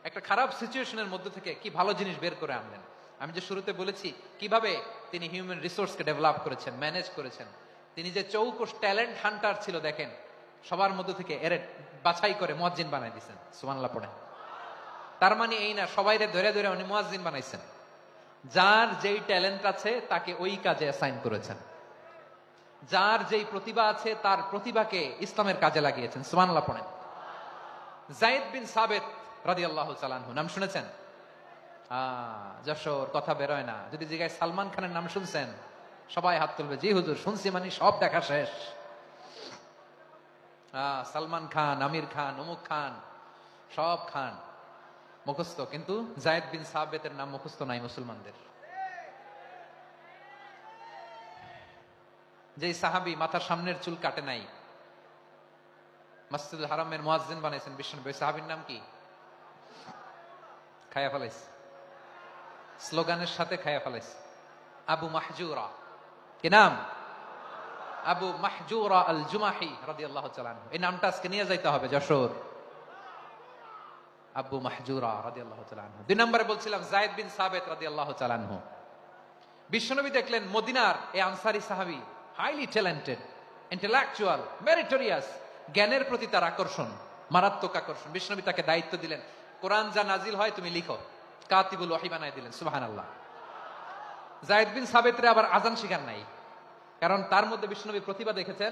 একটা খারাপ সিচুয়েশনের মধ্যে থেকে কি ভালো জিনিস বের করে আনলেন। আমি যে শুরুতে বলেছি কিভাবে তিনি হিউম্যান রিসোর্সকে ডেভেলপ করেছেন, ম্যানেজ করেছেন। তিনি যে চৌকস ট্যালেন্ট হান্টার ছিল, দেখেন সবার মধ্যে থেকে এর বাছাই করে মুয়াজ্জিন বানাই দিয়েছেন। সুবহানাল্লাহ পড়েন। তার মানে এই না সবাইরে ধরে ধরে উনি মুয়াজ্জিন বানাইছেন। যার যেই ট্যালেন্ট আছে তাকে ওই কাজে অ্যাসাইন করেছেন। যার যেই প্রতিভা আছে তার প্রতিভাকে ইসলামের কাজে লাগিয়েছেন। সুবহানাল্লাহ পড়েন। যায়েদ বিন সাবিত রাদিয়াল্লাহু তাআলা আনহু নাম শুনেছেন? যশোর কথা বেরোয় না। যদি জিজ্ঞাসা সালমান খানের নাম শুনছেন, সবাই হাত তুলবে, জি হুজুর শুনছি, মানে সব দেখা শেষ। সালমান খান, আমির খান, অমুক খান, সব খান মুখস্থ, কিন্তু যায়েদ বিন সাবিতের নাম মুখস্থ নাই মুসলমানদের। যে সাহাবী মাথার সামনের চুল কাটে নাই, মসজিদুল হারামের মুয়াজ্জিন বানাইছেন বিশ্বনবী, সাহাবীর নাম কি? খায়া ফেলাইছে, স্লোগানের সাথে খায়া ফেলাইছে। আবু মাহজুরা, কি নাম? আবু মাহজুরা আল জুমাহি রাদিয়াল্লাহু তাআলা আনহু। এই নামটা আজকে নিয়ে যাইতে হবে যশোর। আবু মাহজুরা রাদিয়াল্লাহু তাআলা আনহু। 2 নম্বরে বলছিলাম যায়েদ বিন সাবিত রাদিয়াল্লাহু তাআলা আনহু। বিশ্বনবী দেখলেন মদিনার এই আনসারী সাহাবী হাইলি ট্যালেন্টেড, ইন্টেলেকচুয়াল, মেরিটোরিয়াস, জ্ঞানের প্রতি তার আকর্ষণ, মারাত্মক আকর্ষণ। বিশ্বনবী তাকে দায়িত্ব দিলেন, কোরআন যা নাজিল হয় তুমি লিখো, কাতিবুল ওহী বানায় দিলেন। সুবহানাল্লাহ। যায়েদ বিন সাবিতরে আবার আযান শিখান নাই, কারণ তার মধ্যে বিশ্বনবীর প্রতিভা দেখেছেন,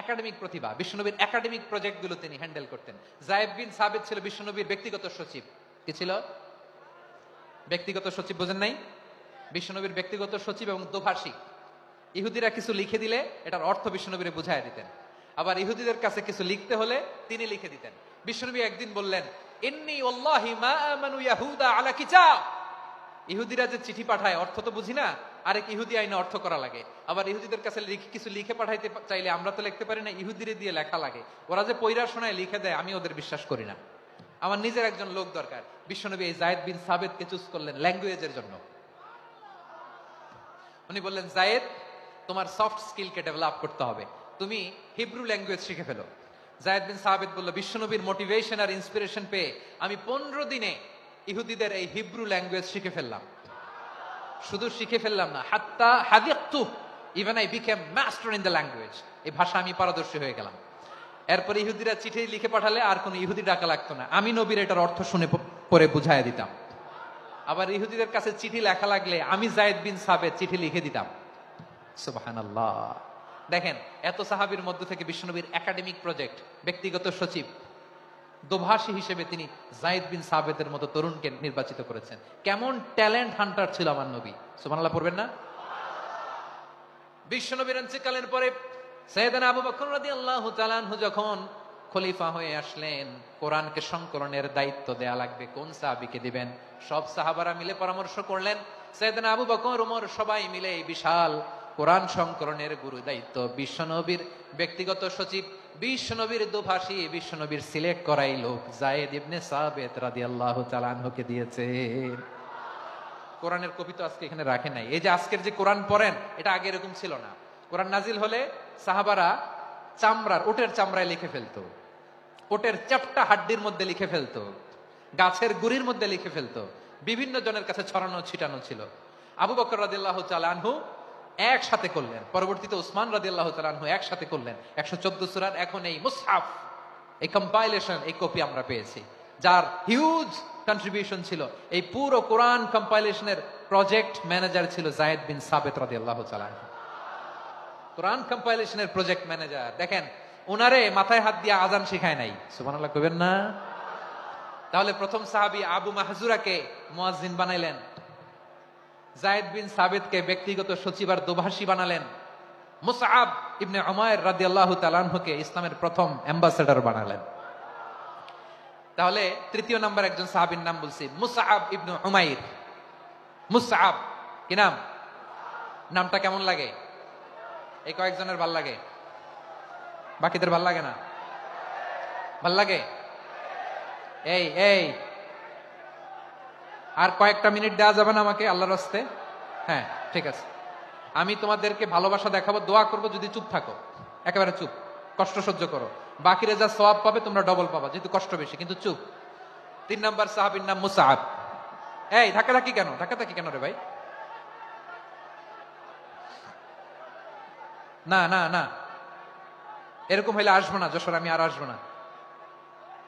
একাডেমিক প্রতিভা। বিশ্বনবীর একাডেমিক প্রজেক্ট গুলো তিনি হ্যান্ডেল করতেন। যায়েদ বিন সাবিত ছিল বিশ্বনবীর ব্যক্তিগত সচিব। কি ছিল? ব্যক্তিগত সচিব। বোঝেন নাই? বিশ্বনবীর ব্যক্তিগত সচিব এবং দোভাষী। ইহুদিরা কিছু লিখে দিলে এটার অর্থ বিশ্বনবীরে বুঝায় দিতেন, আবার ইহুদিদের কাছে কিছু লিখতে হলে তিনি লিখে দিতেন। বিশ্বনবী একদিন বললেন, ইন্নী ওয়াল্লাহি মা আমানু ইয়াহুদা আলা কিতাব। ইহুদিরা যে চিঠি পাঠায় অর্থ তো বুঝি না, আরেক ইহুদি আইনে অর্থ করা লাগে। আবার ইহুদিদের কাছে কিছু লিখে পাঠাইতে চাইলে আমরা তো লিখতে পারি না, ইহুদিরে দিয়ে লেখা লাগে। ওরা যে পয়রা শোনায় লিখে দেয়, আমি ওদের বিশ্বাস করি না, আমার নিজের একজন লোক দরকার। বিশ্বনবী এই যায়েদ বিন সাবিতকে চুজ করলেন ল্যাঙ্গুয়েজের জন্য। উনি বললেন, যায়েদ, তোমার সফট স্কিলকে ডেভেলপ করতে হবে, তুমি হিব্রু ল্যাঙ্গুয়েজ শিখে ফেলো। যায়েদ বিন সাবিত বলল, বিশ্বনবীর মোটিভেশন আর ইন্সপিরেশন পেয়ে আমি 15 দিনে ইহুদিদের এই হিব্রু ল্যাঙ্গুয়েজ শিখে ফেললাম। শুধু শিখে ফেললাম না, হাত্তা হাদিকতু, even I became master in the language. এই ভাষা আমি পারদর্শী হয়ে গেলাম। এরপর ইহুদিরা চিঠি লিখে পাঠালে আর কোন ইহুদি ডাকা লাগতো না, আমি নবীর এটার অর্থ শুনে পরে বুঝাইয়া দিতাম। আবার ইহুদিদের কাছে চিঠি লেখা লাগলে আমি যায়েদ বিন সাবিত চিঠি লিখে দিতাম। সুবহানাল্লাহ। দেখেন, এত সাহাবীর মধ্য থেকে বিশ্বনবীর একাডেমিক প্রজেক্ট, ব্যক্তিগত সচিব, দোভাষী হিসেবে তিনি যায়েদ বিন সাবিতের মতো তরুণকে নির্বাচিত করেছেন। কেমন ট্যালেন্ট হান্টার ছিল আমার নবী। সুবহানাল্লাহ পড়বেন না? বিশ্বনবীর ইন্তেকালের পরে সাইয়েদনা আবু বকর রাদিয়াল্লাহু তাআলা আনহু যখন খলিফা হয়ে আসলেন, কোরআনকে সংকলনের দায়িত্ব দেয়া লাগবে, কোন সাহাবীকে দিবেন? সব সাহাবারা মিলে পরামর্শ করলেন। সাইয়েদনা আবু বকর, ওমর সবাই মিলে এই বিশাল কোরআন সংকলনের গুরু দায়িত্ব বিশ্বনবীর ব্যক্তিগত সচিব, বিশ্বনবীর দোভাষী, বিশ্বনবীর সিলেক্ট করাই লোক যায়েদ ইবনে সাবিত রাদিয়াল্লাহু তাআলা আনহুকে দিয়েছে। কোরআনের কপি তো আজকে এখানে রাখে নাই। এই যে আজকের যে কোরআন পড়েন, এটা আগে এরকম ছিল না। কোরআন নাজিল হলে সাহাবারা চামড়ার, ওটের চামড়ায় লিখে ফেলতো, ওটের চ্যাপ্টা হাড্ডির মধ্যে লিখে ফেলতো, গাছের গুড়ির মধ্যে লিখে ফেলতো, বিভিন্ন জনের কাছে ছড়ানো ছিটানো ছিল। আবু বকর রাদিয়াল্লাহু তাআলা আনহু একসাথে করলেন, পরবর্তীতে উসমান রাদিয়াল্লাহু তাআলা আনহু একসাথে করলেন 114 সূরার। এখন এই মুসহাফ, এই কম্পাইলেশন, এই কপি আমরা পেয়েছি, যার হিউজ কন্ট্রিবিউশন ছিল। এই পুরো কোরআন কম্পাইলেশনের প্রজেক্ট ম্যানেজার ছিল যায়েদ বিন সাবিত রাদিয়াল্লাহু তাআলা আনহু। কোরআন কম্পাইলেশনের প্রজেক্ট ম্যানেজার। দেখেন, ওনারে মাথায় হাত দিয়ে আজান শিখায় নাই। সুবহানাল্লাহ কইবেন না? তাহলে প্রথম সাহাবী আবু মাহজুরাকে মুয়াজ্জিন বানাইলেন, যায়েদ বিন সাবিতকে ব্যক্তিগত সচিব আর দোভাষী বানালেন, মুসআব ইবনে উমাইর রাদিয়াল্লাহু তাআলা আনহুকে ইসলামের প্রথম অ্যাম্বাসেডর বানালেন। তাহলে তৃতীয় নাম্বার একজন সাহাবীর নাম বলছি, মুসআব ইবনে উমাইর। মুসআব, কি নাম? নামটা কেমন লাগে? এই কয়েকজনের ভাল লাগে, বাকিদের ভাল লাগে না? ভাল লাগে? এই এই আর কয়েকটা মিনিট দেওয়া যাবে না আমাকে আল্লাহর রাস্তে? হ্যাঁ, ঠিক আছে। আমি তোমাদেরকে ভালোবাসা দেখাবো, দোয়া করবো, যদি চুপ থাকো, একেবারে চুপ, কষ্ট সহ্য করো, বাকিরা যা সওয়াব পাবে তোমরা ডবল পাবা, যেহেতু কষ্ট বেশি, কিন্তু চুপ। 3 নাম্বার সাহাবীর নাম মুসআব। এই ধাক্কাধাক্কি কেন? ধাক্কাধাক্কি কেন রে ভাই? না না না, এরকম হইলে আসবো না যশোর, আমি আর আসবো না।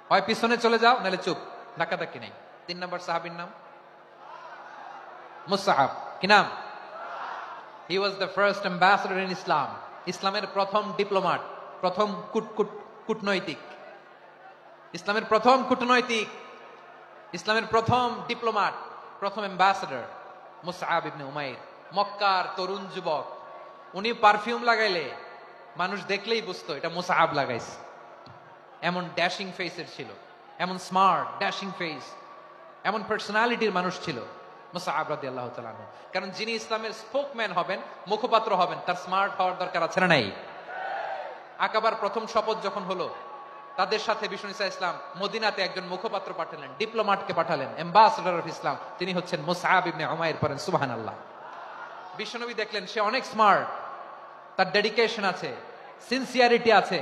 হয় পিছনে চলে যাও, নাহলে চুপ, ধাক্কাধাক্কি নেই। 3 নাম্বার সাহাবীর নাম মুসআব। কি নাম? He was the first ambassador in Islam. ইসলামের প্রথম ডিপ্লোম্যাট, প্রথম কূটনৈতিক, ইসলামের প্রথম কূটনৈতিক, ইসলামের প্রথম ডিপ্লোম্যাট, প্রথম অ্যাম্বাসেডর মুসআব ইবনে উমাইর। মক্কার তরুণ যুবক, উনি পারফিউম লাগাইলে মানুষ দেখলেই বুঝতো এটা মুসআব লাগাইছে। এমন ড্যাশিং ফেসের ছিল, এমন স্মার্ট ড্যাশিং ফেস, এমন পার্সোনালিটির মানুষ ছিল মুসআব রাদিয়াল্লাহু তাআলা আনহু। কারণ যিনি ইসলামের স্পোকম্যান হবেন, মুখপাত্র হবেন, তার স্মার্ট হওয়ার দরকার আছে না নাই? আকাবার প্রথম শপথ যখন হলো, তাদের সাথে বিষ্ণু ঈসা ইসলাম মদিনাতে একজন মুখপাত্র পাঠালেন, ডিপ্লোম্যাটকে পাঠালেন, অ্যাম্বাসেডর অফ ইসলাম। তিনি হচ্ছেন মুসআব ইবনে উমাইর। পড়েন সুবহানাল্লাহ। বিশ্বনবী দেখলেন সে অনেক স্মার্ট, তার ডেডিকেশন আছে, সিনসিয়ারিটি আছে,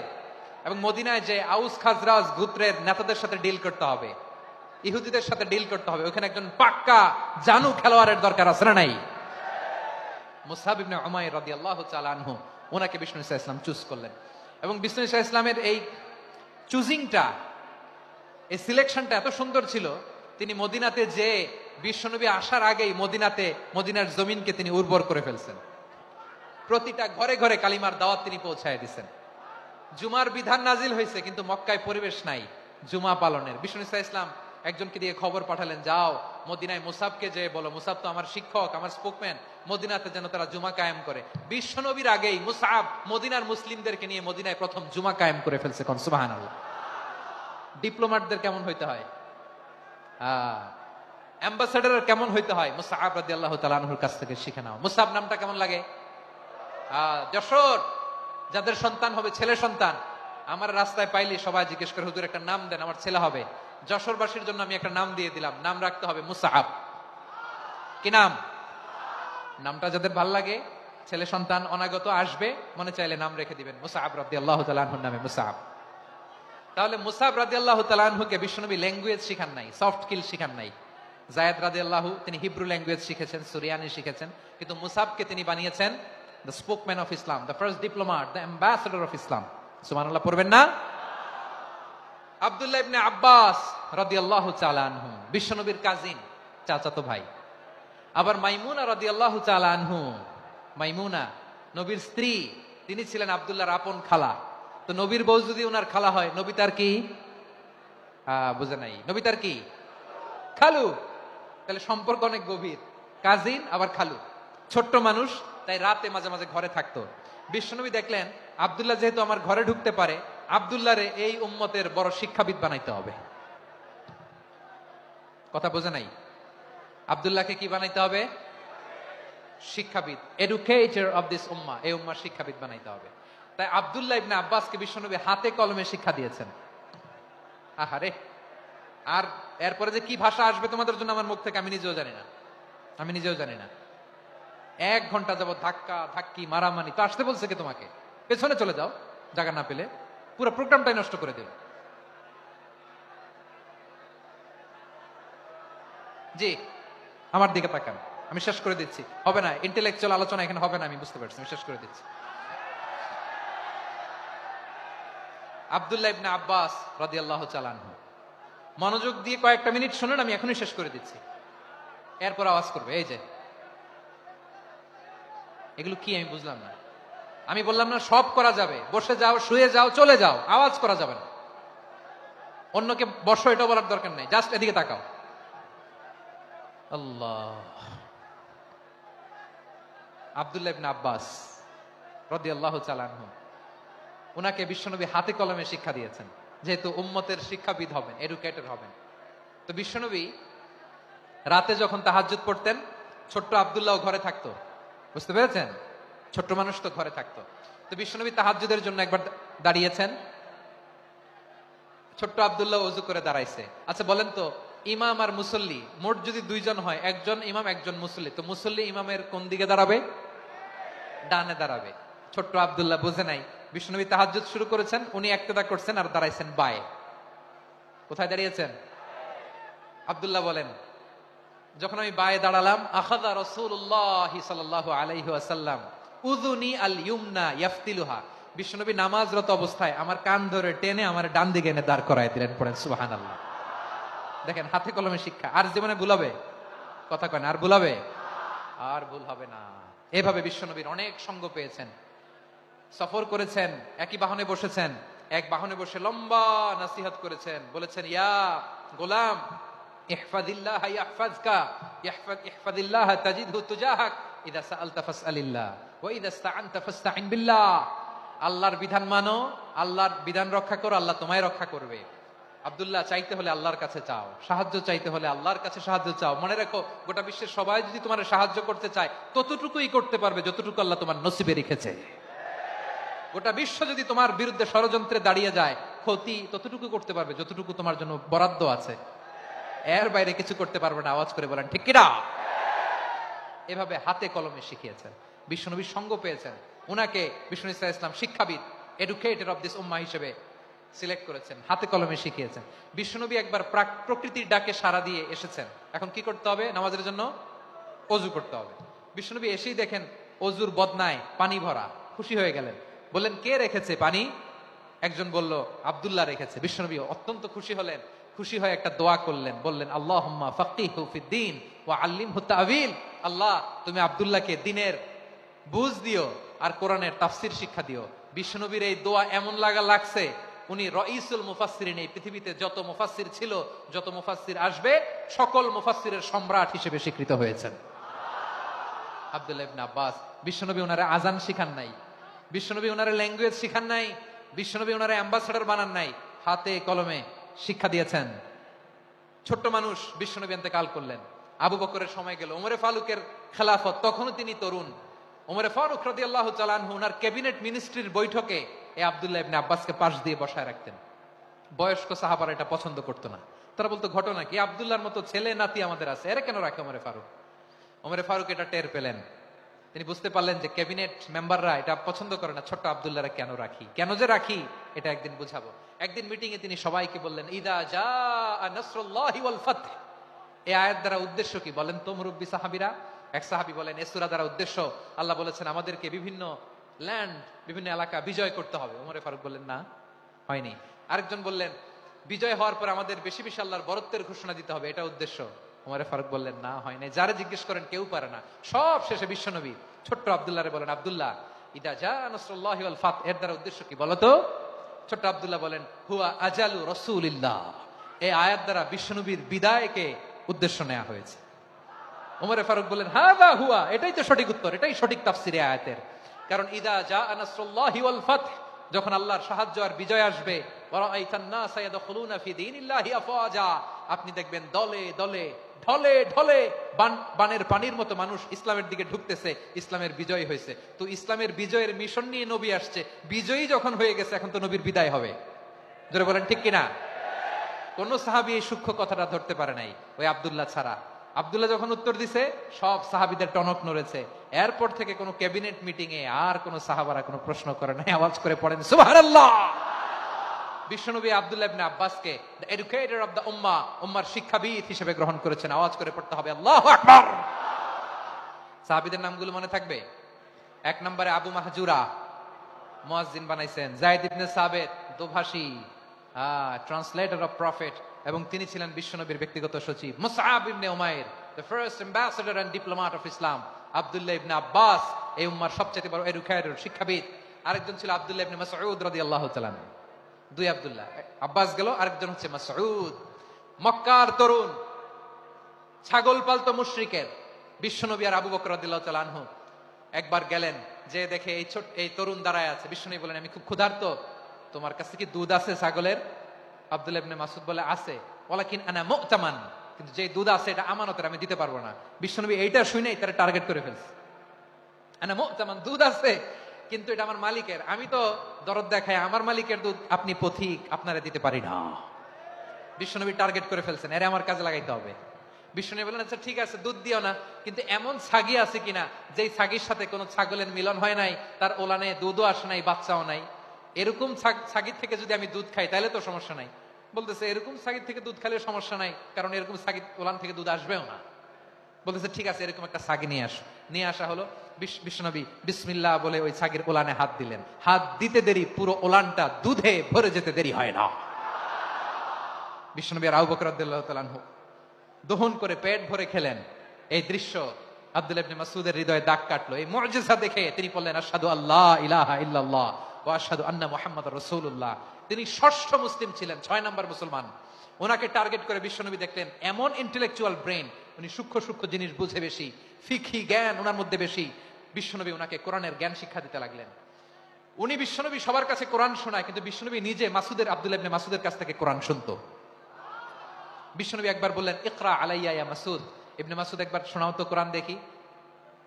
এবং মদিনায় যে আউস খাজরাজ গোত্রের নেতাদের সাথে ডিল করতে হবে, ইহুদিদের সাথে ডিল করতে হবে, ওখানে একজন পাক্কা জানু খেলোয়াড়ের দরকার আছে না নাই? মুসআব ইবনে উমাইর রাদিয়াল্লাহু তাআলা আনহু, ওনাকে বিষ্ণু ইসা ইসলাম চুজ করলেন। এবং বিষ্ণু ইসা ইসলামের এই চুজিংটা, এই সিলেকশনটা এত সুন্দর ছিল, তিনি মদিনাতে যে বিশ্বনবী আসার আগেই মদিনার জমিনকে তিনি উর্বর করে ফেলছেন। প্রতিটা ঘরে ঘরে কালিমার দাওয়াত তিনি পৌঁছায় দিচ্ছেন। জুমার বিধান নাজিল হয়েছে, কিন্তু মক্কায় পরিবেশ নাই জুমা পালনের। বিষ্ণু ইসা ইসলাম একজনকে দিয়ে খবর পাঠালেন, যাও মদিনায় মুসাবকে যে বলো, মুসাব তো আমার শিক্ষক, আমার স্পোকম্যান, মদিনাতে যেন তারা জুমা কায়েম করে। বিশ্বনবীর আগেই মুসাব মদিনার মুসলিমদেরকে নিয়ে মদিনায় প্রথম জুমা কায়েম করে ফেলছে। কোন সুবহানাল্লাহ। ডিপ্লোম্যাটদের কেমন হইতে হয়, অ্যাম্বাসেডারের কেমন হইতে হয়, মুসআব রাদিয়াল্লাহু তাআলা আনহুর কাছ থেকে শিখে নাও। মুসআব নামটা কেমন লাগে? যশোর যাদের সন্তান হবে, ছেলে সন্তান, আমার রাস্তায় পাইলে সবাই জিজ্ঞেস করে, হুজুর একটা নাম দেন, আমার ছেলে হবে। যশোরবাসীর জন্য আমি একটা নাম দিয়ে দিলাম, নাম রাখতে হবে মুসআব। কি নাম? নামটা যাদের ভাল লাগে, ছেলে সন্তান অনাগত আসবে, মনে চাইলে নাম রেখে দিবেন মুসআব রাদিয়াল্লাহু তাআলা আনহুর নামে মুসআব। তাহলে মুসআব রাদিয়াল্লাহু তাআলা আনহুকে বিশ্বনবী ল্যাঙ্গুয়েজ শিখান নাই, সফট স্কিল শিখান নাই। যায়েদ রাদিয়াল্লাহু তিনি হিব্রু ল্যাঙ্গুয়েজ শিখেছেন, সুরিয়ানি শিখেছেন, কিন্তু মুসআবকে তিনি বানিয়েছেন the spokesman of Islam, the first diplomat, the ambassador of Islam. সুবহানাল্লাহ পড়বেন না? আব্দুল্লাহ ইবনে আব্বাস রাদিয়াল্লাহু তাআলা আনহু বিশ্বনবীর কাজিন, চাচাতো ভাই। আবার মাইমুনা রাদিয়াল্লাহু তাআলা আনহু, মাইমুনা নবীর স্ত্রী, তিনি ছিলেন আব্দুল্লাহর আপন খালা। তো নবীর বউ যদি ওনার খালা হয়, নবী তার কি বুঝে নাই, নবী তার কি খালু। তাহলে সম্পর্ক অনেক গভীর, কাজিন আবার খালু। ছোট্ট মানুষ, তাই রাতে মাঝে মাঝে ঘরে থাকতো। বিশ্বনবী দেখলেন আব্দুল্লাহ যেহেতু আমার ঘরে ঢুকতে পারে, আব্দুল্লাহরে এই উম্মতের বড় শিক্ষাবিদ বানাইতে হবে। কথা বোঝে নাই? আব্দুল্লাহকে কি বানাইতে হবে? শিক্ষাবিদ, এডুকেটর অফ দিস উম্মাহ, এই উম্মার শিক্ষাবিদ বানাইতে হবে। তাই আব্দুল্লাহ ইবনে আব্বাসকে বিশ্বনবী হাতে কলমে শিক্ষা দিয়েছেন। আহারে, আর এরপরে যে কি ভাষা আসবে তোমাদের জন্য আমার মুখ থেকে আমি নিজেও জানি না। 1 ঘন্টা যাবত ধাক্কা ধাক্কি মারামারি। তো আসতে বলছে কে তোমাকে? পেছনে চলে যাও, জায়গা না পেলে। পুরো প্রোগ্রামটাই নষ্ট করে দিল। জি, আমার দিকে তাকান, আমি শেষ করে দিচ্ছি। হবে না, ইন্টেলেকচুয়াল আলোচনা এখানে হবে না, আমি বুঝতে পারছি, আমি শেষ করে দিচ্ছি। আব্দুল্লাহ ইবনে আব্বাস রাদিয়াল্লাহু তাআলা আনহু, মনোযোগ দিয়ে কয়েকটা মিনিট শুনুন, আমি এখনই শেষ করে দিচ্ছি। এরপর আওয়াজ করবে, এই যে এগুলো কি আমি বুঝলাম না। আমি বললাম না সব করা যাবে, বসে যাও, শুয়ে যাও, চলে যাও, আওয়াজ করা যাবে না। অন্যকে বসো এটা বলার দরকার নেই, জাস্ট এদিকে তাকাও। আল্লাহ। আব্দুল্লাহ ইবনে আব্বাস রাদিয়াল্লাহু তাআলা আনহু, উনাকে বিশ্বনবী হাতে কলমে শিক্ষা দিয়েছেন, যেহেতু উম্মতের শিক্ষাবিদ হবেন, এডুকেটর হবেন। তো বিশ্বনবী রাতে যখন তাহাজ্জুদ পড়তেন, ছোট্ট আব্দুল্লাহ ঘরে থাকতো। বুঝতে পেরেছেন? ছোট্ট মানুষ তো ঘরে থাকতো। তো বিশ্বনবী তাহাজ্জুদের জন্য একবার দাঁড়িয়েছেন, ছোট্ট আব্দুল্লাহ ওযু করে দাঁড়াইছে। আচ্ছা বলেন তো, ইমাম আর মুসল্লি মোট যদি 2 জন হয়, একজন ইমাম একজন মুসল্লি, তো মুসল্লি ইমামের কোন দিকে দাঁড়াবে? ডানে দাঁড়াবে। ছোট্ট আব্দুল্লাহ বুঝে নাই, বিশ্বনবী তাহাজ্জুদ শুরু করেছেন, উনি ইক্তেদা করছেন আর দাঁড়াইছেন বায়ে। কোথায় দাঁড়িয়েছেন? আব্দুল্লাহ বলেন, যখন আমি বায়ে দাঁড়ালাম, আখাযা রাসূলুল্লাহ সাল্লাল্লাহু আলাইহি ওয়াসাল্লাম উযুনি আল ইউমনা ইয়াফতিলুহা, বিশ্বনবী নামাজরত অবস্থায় আমার কান ধরে টেনে আমার ডান দিকে এনে দাঁড় করায় দিলেন। পড়েন সুবহানাল্লাহ। দেখেন, হাতে কলমে শিক্ষা। আর জীবনে ভুলাবে? কথা কয় না, আর ভুলাবে? আর ভুল হবে না। এভাবে বিশ্বনবীর অনেক সঙ্গ পেয়েছেন, সফর করেছেন, একই বাহনে বসেছেন, এক বাহনে বসে লম্বা নসিহত করেছেন, বলেছেন, ইয়া গোলাম ইহফাজিল্লাহ ইয়াহফাজকা, ইহফাজিল্লাহ তাজিদহু তুজাহাক, ইযা সাআলতা ফাসআলিল্লাহ ওয়া ইযা ইসতাআনতা ফাসতাইন বিল্লাহ। আল্লাহর বিধান মানো, আল্লাহর বিধান রক্ষা করো, আল্লাহ তোমায় রক্ষা করবে। আব্দুল্লাহ, চাইতে হলে আল্লাহর কাছে চাও, সাহায্য চাইতে হলে আল্লাহর কাছে সাহায্য চাও। মনে রাখো, গোটা বিশ্বের সবাই যদি তোমার সাহায্য করতে চায়, ততটুকুই করতে পারবে যতটুকু আল্লাহ তোমার নসিবে রেখেছে। গোটা বিশ্ব যদি তোমার বিরুদ্ধে ষড়যন্ত্রে দাঁড়িয়ে যায়, ক্ষতি ততটুকু করতে পারবে যতটুকু তোমার জন্য বরাদ্দ আছে, এর বাইরে কিছু করতে পারবে না। আওয়াজ করে বলেন ঠিক কিনা? এভাবে হাতে কলমে শিখিয়েছেন। বিশ্বনবীর সঙ্গ পেয়েছেন, উনাকে বিষ্ণু ইসা ইসলাম শিক্ষাবিদ, এডুকেটর অফ দিস উম্মা হিসেবে সিলেক্ট করেছেন, হাতে কলমে শিখিয়েছেন। বিশ্বনবী একবার প্রকৃতির ডাকে সাড়া দিয়ে এসেছেন। এখন কি করতে হবে? নামাজের জন্য অজু করতে হবে। বিশ্বনবী এসেই দেখেন অজুর বদনায় পানি ভরা, খুশি হয়ে গেলেন, বললেন কে রেখেছে পানি? একজন বলল আব্দুল্লাহ রেখেছে। বিশ্বনবী অত্যন্ত খুশি হলেন, খুশি হয়ে একটা দোয়া করলেন, বললেন আল্লাহুম্মা ফাক্কিহু ফিদ্দীন ওয়া আল্লিমহু তা'ওয়িল। আল্লাহ তুমি আব্দুল্লাহকে দ্বীনের বুঝ দিও আর কোরআনের তাফসীর শিক্ষা দিও। বিশ্বনবীর এই দোয়া এমন লাগছে উনি রাইসুল মুফাসসিরিন, এই পৃথিবীতে যত মুফাসসির ছিল, যত মুফাসসির আসবে, সকল মুফাসসিরের সম্রাট হিসেবে স্বীকৃত হয়েছেন আব্দুল্লাহ ইবনে আব্বাস। বিশ্বনবী ওনারে আজান শিখান নাই, বিশ্বনবী ওনারে ল্যাঙ্গুয়েজ শিখান নাই, বিশ্বনবী ওনারে অ্যাম্বাসেডর বানান নাই, হাতে কলমে শিক্ষা দিয়েছেন। ছোট্ট মানুষ বিশ্বনবী ইন্তেকাল করলেন, আবু বকরের সময় গেল, ওমরে ফারুকের খেলাফত, তখনও তিনি তরুণ। ওমরে ফারুক রাদিয়াল্লাহু তাআলা আনহু ওনার ক্যাবিনেট মিনিস্ট্রির বৈঠকে এই আব্দুল্লাহ ইবনে আব্বাসকে পাশ দিয়ে বসায় রাখতেন। বয়স্ক সাহাবারা এটা পছন্দ করতো না, তারা বলতো ঘটনা কি, আব্দুল্লাহর মতো ছেলে নাতি আমাদের আছে, এরা কেন রাখে ওমরে ফারুক? ওমরে ফারুক এটা টের পেলেন, তিনি বুঝতে পারলেন যে ক্যাবিনেট মেম্বাররা এটা পছন্দ করে না, ছোট্ট আব্দুল্লাহরা কেন রাখি, কেন যে রাখি এটা একদিন বুঝাবো। একদিন মিটিং এ তিনি সবাইকে বললেন ইদা জাআ নাসরুল্লাহি ওয়াল ফাতহ। এই আয়াত দ্বারা উদ্দেশ্য কি বলেন তো মুরব্বী সাহাবীরা? এক সাহাবী বলেন এই সূরা দ্বারা উদ্দেশ্য আল্লাহ বলেছেন আমাদেরকে বিভিন্ন ল্যান্ড, বিভিন্ন এলাকা বিজয় করতে হবে। ওমরে ফারুক বললেন না, হয়নি। আরেকজন বললেন বিজয় হওয়ার পর আমাদের বেশি বেশি আল্লাহর বরত্বের ঘোষণা দিতে হবে, এটা উদ্দেশ্য। ওমরে ফারুক বললেন না, হয় নাই। যারা জিজ্ঞেস করেন কেউ পারে না। সব শেষে বিশ্বনবী ছোট্ট আব্দুল্লাহরে বলেন আব্দুল্লাহ ইদা জাআ নাসরুল্লাহি ওয়াল ফাতহ এর দ্বারা উদ্দেশ্য কি বলো তো? ছোট্ট আব্দুল্লাহ বলেন হুয়া আজালু রাসূলিল্লাহ। এই আয়াত দ্বারা বিশ্বনবীর বিদায়কে উদ্দেশ্য নেওয়া হয়েছে। ওমরে ফারুক বললেন হাযা হুয়া, এটাই তো সঠিক উত্তর, এটাই সঠিক তাফসীর এই আয়াতের। কারণ ইদা জাআ নাসরুল্লাহি ওয়াল ফাতহ, যখন আল্লাহর সাহায্য আর বিজয় আসবে, ওয়া রাআইতান নাসা ইয়াদখুলুনা ফি দীনিল্লাহি আফওয়াজা, আপনি দেখবেন দলে দলে ঢলে ঢলে বানের পানির মতো মানুষ ইসলামের দিকে ঢুকতেছে, ইসলামের বিজয় হয়েছে। তো ইসলামের বিজয়ের মিশন নিয়ে নবী আসছে, বিজয়ী যখন হয়ে গেছে এখন তো নবীর বিদায় হবে। জোরে বলেন ঠিক কিনা? কোন সাহাবী এই সূক্ষ্ম কথাটা ধরতে পারে নাই, ওই আব্দুল্লাহ ছাড়া। আব্দুল্লাহ যখন উত্তর দিছে সব সাহাবীদের টনক নড়েছে। এরপর থেকে কোন ক্যাবিনেট মিটিং এ আর কোন সাহাবারা কোনো প্রশ্ন করে নাই, আওয়াজ করে পড়েন সুবহানাল্লাহ। বিশ্বনবী আব্দুল্লাহ ইবনে আব্বাসকে দ্য এডুকেটর অফ দ্য উম্মাহ, উম্মার শিক্ষাবিদ হিসেবে গ্রহণ করেছেন। আওয়াজ করে পড়তে হবে আল্লাহু আকবার। সাহাবীদের নামগুলো মনে থাকবে? এক নম্বরে আবু মাহজুরা, মুয়াজ্জিন বানাইছেন। যায়েদ ইবনে সাবিত, দোভাষী, ট্রান্সলেটর অফ প্রফেট, এবং তিনি ছিলেন বিশ্বনবীর ব্যক্তিগত সচিব। Musab ibn Umair, the first ambassador and diplomat of Islam. Abdullah ibn Abbas, এই উম্মার সবচেয়ে বড় এডুকেটর, শিক্ষাবিদ। আরেকজন ছিল আব্দুল্লাহ ইবনে মাসউদ রাদিয়াল্লাহু তাআলা। দুই আব্দুল্লাহ, আব্বাস গেল, আরেকজন হচ্ছে মাসউদ। মক্কার তরুণ, ছাগল পালতো মুশরিকের। বিশ্বনবী আর আবু বকর রাদিয়াল্লাহু তাআলা আনহু একবার গেলেন, যে দেখে এই তরুণ দাঁড়ায় আছে। বিশ্বনবী বলেন আমি খুব ক্ষুধার্ত, তোমার কাছে কি দুধ আছে ছাগলের? আব্দুল্লাহ ইবনে মাসউদ বলে আছে। ওয়ালাকিন আনা মু'তামান, কিন্তু যে দুধ আছে এটা আমানতের, আমি দিতে পারবো না। বিশ্বনবী এইটা শুনেই তারা টার্গেট করে ফেলছে। আনা মু'তামান, দুধ আছে কিন্তু এটা আমার মালিকের, আমি তো দরদ দেখাই আমার মালিকের দুধ, আপনি পথিক, আপনারা দিতে পারি না। বিশ্বনবী টার্গেট করে ফেলছেন, এরে আমার কাজে লাগাইতে হবে। বিশ্বনবী বলেন আচ্ছা ঠিক আছে দুধ দিও না, কিন্তু এমন ছাগি আছে কিনা যেই ছাগির সাথে কোনো ছাগলের মিলন হয় নাই, তার ওলানে দুধও আসে নাই, বাচ্চাও নাই, এরকম ছাগির থেকে যদি আমি দুধ খাই তাহলে তো সমস্যা নাই। বলতেছে এরকম ছাগির থেকে দুধ খাইলে সমস্যা নাই, কারণ এরকম ছাগির ওলান থেকে দুধ আসবেও না। বলতেছে ঠিক আছে এরকম একটা ছাগি নিয়ে আসো। নিয়ে আসা হলো। বিশ্বনবী বিসমিল্লাহ বলে ওই ছাগির ওলানে হাত দিলেন। হাত দিতে দেরি, পুরো ওলানটা দুধে ভরে যেতে দেরি হয় না। বিশ্বনবী আর আবু বকর রাদিয়াল্লাহু তাআলা আনহু দহন করে পেট ভরে খেলেন। এই দৃশ্য আব্দুল্লাহ ইবনে মাসউদের হৃদয়ে দাগ কাটলো। এই মুজিজা দেখে তিনি বললেন আশহাদু আল্লা ইলাহা ইল্লাল্লাহ ওয়া আশহাদু আন্না মুহাম্মাদুর রাসূলুল্লাহ। তিনি ষষ্ঠ মুসলিম ছিলেন, 6 নম্বর মুসলমান। ওনাকে টার্গেট করে বিশ্বনবী দেখলেন এমন ইন্টেলেকচুয়াল ব্রেন, উনি সূক্ষ্ম সূক্ষ্ম জিনিস বুঝে বেশি, ফিকহি জ্ঞান ওনার মধ্যে বেশি। বিশ্বনবী ওনাকে কোরআনের জ্ঞান শিক্ষা দিতে লাগলেন। উনি বিশ্বনবী সবার কাছে কোরআন শোনায়, কিন্তু বিশ্বনবী নিজে আব্দুল্লাহ ইবনে মাসউদের কাছ থেকে কোরআন শুনতো। বিশ্বনবী একবার বললেন ইকরা আলাইয়া ইয়া মাসউদ, ইবনে মাসউদ একবার শোনাও তো কোরআন দেখি।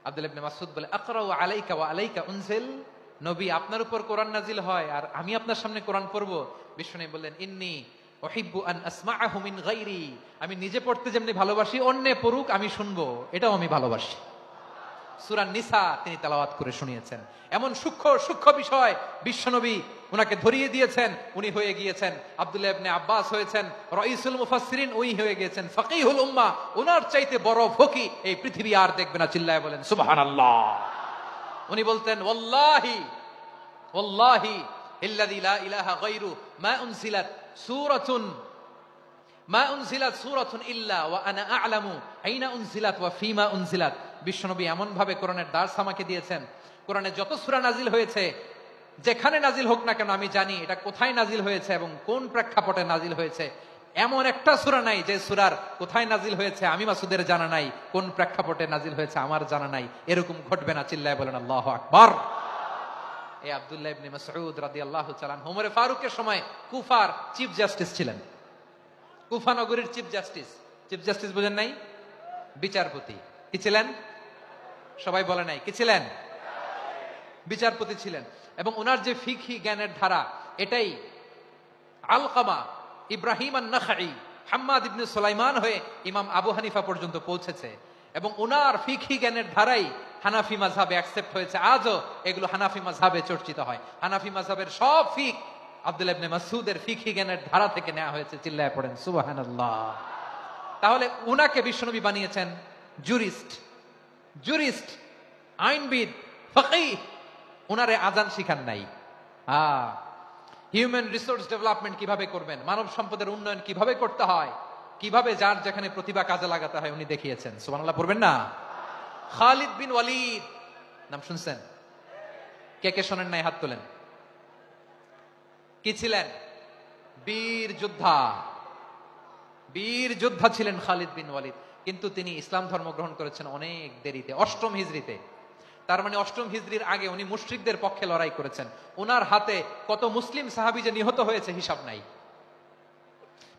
আব্দুল্লাহ ইবনে মাসউদ বলে আকরাউ আলাইকা ওয়া আলাইকা উনজিল, নবী আপনার উপর কোরআন নাজিল হয় আর আমি আপনার সামনে কোরআন পড়বো। বিশ্বনবী বললেন ইন্নী উহিব্বু আন আসমাআহু মিন গায়রি, আমি নিজে পড়তে যেমনি ভালোবাসি অন্যে পড়ুক আমি শুনবো, এটাও আমি ভালোবাসি। সূরা নিসা তিনি তেলাওয়াত করে শুনিয়েছেন। এমন সূক্ষ্ম সূক্ষ্ম বিষয় বিশ্বনবী উনাকে ধরিয়ে দিয়েছেন, উনি হয়ে গিয়েছেন আব্দুল্লাহ ইবনে আব্বাস হয়েছেন রাইসুল মুফাসসিরিন, উনি হয়ে গিয়েছেন ফাকিহুল উম্মাহ। উনার চাইতে বড় ফকি এই পৃথিবী আর দেখবে না, চিল্লায় বলেন সুবহানাল্লাহ। উনি বলতেন ওয়াল্লাহি ওয়াল্লাহি ইল্লাযী লা ইলাহা গায়রু মা উনজিলাত সূরাতুন ইল্লা ওয়া আনা আ'লামু আইনা উনজিলাত ওয়া ফিমা উনজিলাত। বিশ্বনবী এমন ভাবে কোরআনের দার্স আমাকে দিয়েছেন, কোরআনে যত সূরা নাজিল হয়েছে যেখানে নাজিল হোক না কেন আমি জানি এটা কোথায় নাজিল হয়েছে এবং কোন প্রেক্ষাপটে নাজিল হয়েছে। এমন একটা সূরা নাই যে সূরার কোথায় নাজিল হয়েছে আমি মাসুদের জানা নাই, কোন প্রেক্ষাপটে নাজিল হয়েছে আমার জানা নাই। এরকম ঘটবে না, চিল্লায় বলেন আল্লাহু আকবার। এই আব্দুল্লাহ ইবনে মাসউদ রাদিয়াল্লাহু তাআলা ওমর ফারুকের সময় কুফার চিফ জাস্টিস ছিলেন। কুফা নগরীর চিফ জাস্টিস, চিফ জাস্টিস বুঝেন নাই? বিচারপতি। কি ছিলেন? সবাই বলে নাই কি ছিলেন? বিচারপতি ছিলেন। এবং ওনার যে ফিকহি জ্ঞানের ধারা, এটাই আলকামা, ইব্রাহিম আন-নাখাই, হাম্মাদ ইবনে সুলাইমান হয়ে ইমাম আবু হানিফা পর্যন্ত পৌঁছেছে। এবং ওনার ফিকহি জ্ঞানের ধারাই হানাফি মাযহাবে অ্যাকসেপ্ট হয়েছে। আজও এগুলো হানাফি মাযহাবে চর্চিত হয়। হানাফি মাযহাবের সব ফিক আব্দুল্লাহ ইবনে মাসউদের ফিকহি জ্ঞানের ধারা থেকে নেওয়া হয়েছে, চিল্লায় পড়েন সুবহানাল্লাহ। তাহলে উনাকে বিশ্বনবী বানিয়েছেন জুরিস্ট, আইনবিদ, ফাকিহ। উনারে আজান শিখান নাই। হিউম্যান রিসোর্স ডেভেলপমেন্ট কিভাবে করবেন, মানব সম্পদের উন্নয়ন কিভাবে করতে হয়, কিভাবে যার যেখানে প্রতিভা কাজে লাগাতে হয় উনি দেখিয়েছেন। সুবহানাল্লাহ পড়বেন না? খালিদ বিন ওয়ালিদ নাম শুনছেন? কে কে শোনেন নাই হাত তোলেন। কি ছিলেন? বীর যোদ্ধা ছিলেন খালিদ বিন ওয়ালিদ। কিন্তু তিনি ইসলাম ধর্ম গ্রহণ করেছেন অনেক দেরিতে, 8ম হিজরিতে। তার মানে 8ম হিজরির আগে উনি মুশরিকদের পক্ষে লড়াই করেছেন। ওনার হাতে কত মুসলিম সাহাবী যে নিহত হয়েছে হিসাব নাই।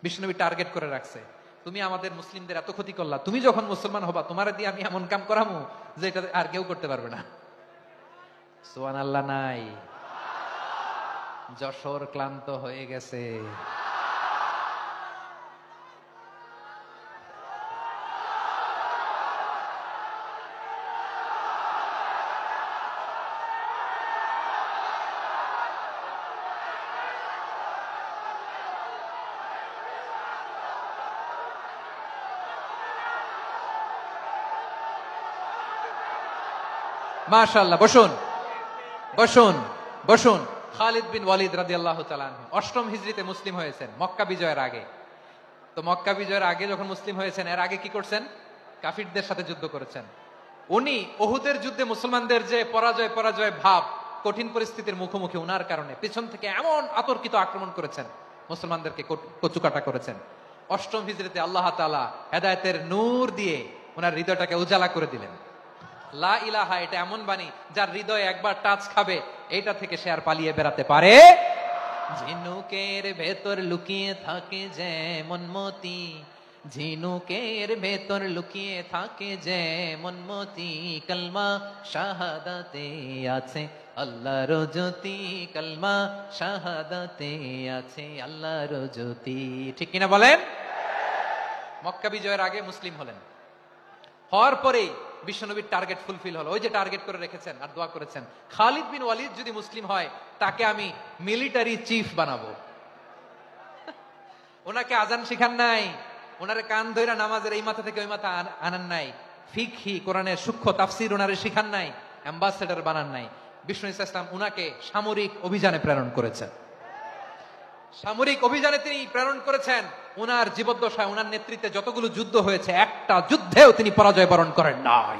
বিষ্ণুনবী টার্গেট করে রাখছে, তুমি আমাদের মুসলিমদের এত ক্ষতি করলা, তুমি যখন মুসলমান হবা তোমার দিয়ে আমি এমন কাম করামু যে এটা আর কেউ করতে পারবে না। সুবহানাল্লাহ নাই? যশোর ক্লান্ত হয়ে গেছে। মাশাআল্লাহ, বসুন বসুন বসুন। খালিদ বিন ওয়ালিদ রাদিয়াল্লাহু তাআলা আনহু 8ম হিজরিতে মুসলিম হয়েছেন, মক্কা বিজয়ের আগে। তো মক্কা বিজয়ের আগে যখন মুসলিম হয়েছেন, এর আগে কি করছেন? কাফিরদের সাথে যুদ্ধ করেছেন। উনি উহুদের যুদ্ধে মুসলমানদের যে পরাজয় ভাব, কঠিন পরিস্থিতির মুখোমুখি উনার কারণে পিছন থেকে এমন আতর্কিত আক্রমণ করেছেন, মুসলমানদেরকে কচুকাটা করেছেন। 8ম হিজরিতে আল্লাহ তাআলা হেদায়েতের নূর দিয়ে ওনার হৃদয়টাকে উজালা করে দিলেন। লা ইলাহা এটা এমন বাণী যার হৃদয়ে একবার টাচ খাবে, এইটা থেকে সে আর পালিয়ে বেড়াতে পারে। ঝিনুকের ভেতর লুকিয়ে থাকে যেমন মতি, ঝিনুকের ভেতর লুকিয়ে থাকে যেমন মতি, কলমা শাহাদাতে আছে আল্লাহর জ্যোতি, কলমা শাহাদাতে আছে আল্লাহর জ্যোতি। ঠিক কিনা বলেন? মক্কা বিজয়ের আগে মুসলিম হলেন, হওয়ার পরেই বিশ্বনবীর টার্গেট ফুলফিল হলো। ওই যে টার্গেট করে রেখেছেন আর দোয়া করেছেন, খালিদ বিন ওয়ালিদ যদি মুসলিম হয় তাকে আমি মিলিটারি চিফ বানাবো। ওনাকে আজান শিখান নাই, ওনারে কান ধইরা নামাজের এই মাথা থেকে ওই মাথা আনান নাই, ফিকহি কোরআনের সূক্ষ্ম তাফসীর ওনারে শিখান নাই, অ্যাম্বাসেডর বানান নাই। বিষ্ণু ইসলাম উনাকে সামরিক অভিযানে প্রেরণ করেছেন। সামরিক অভিযানে তিনি প্রেরণ করেছেন। উনার জীবদ্দশায় উনার নেতৃত্বে যতগুলো যুদ্ধ হয়েছে একটা যুদ্ধেও তিনি পরাজয় বরণ করেন নাই।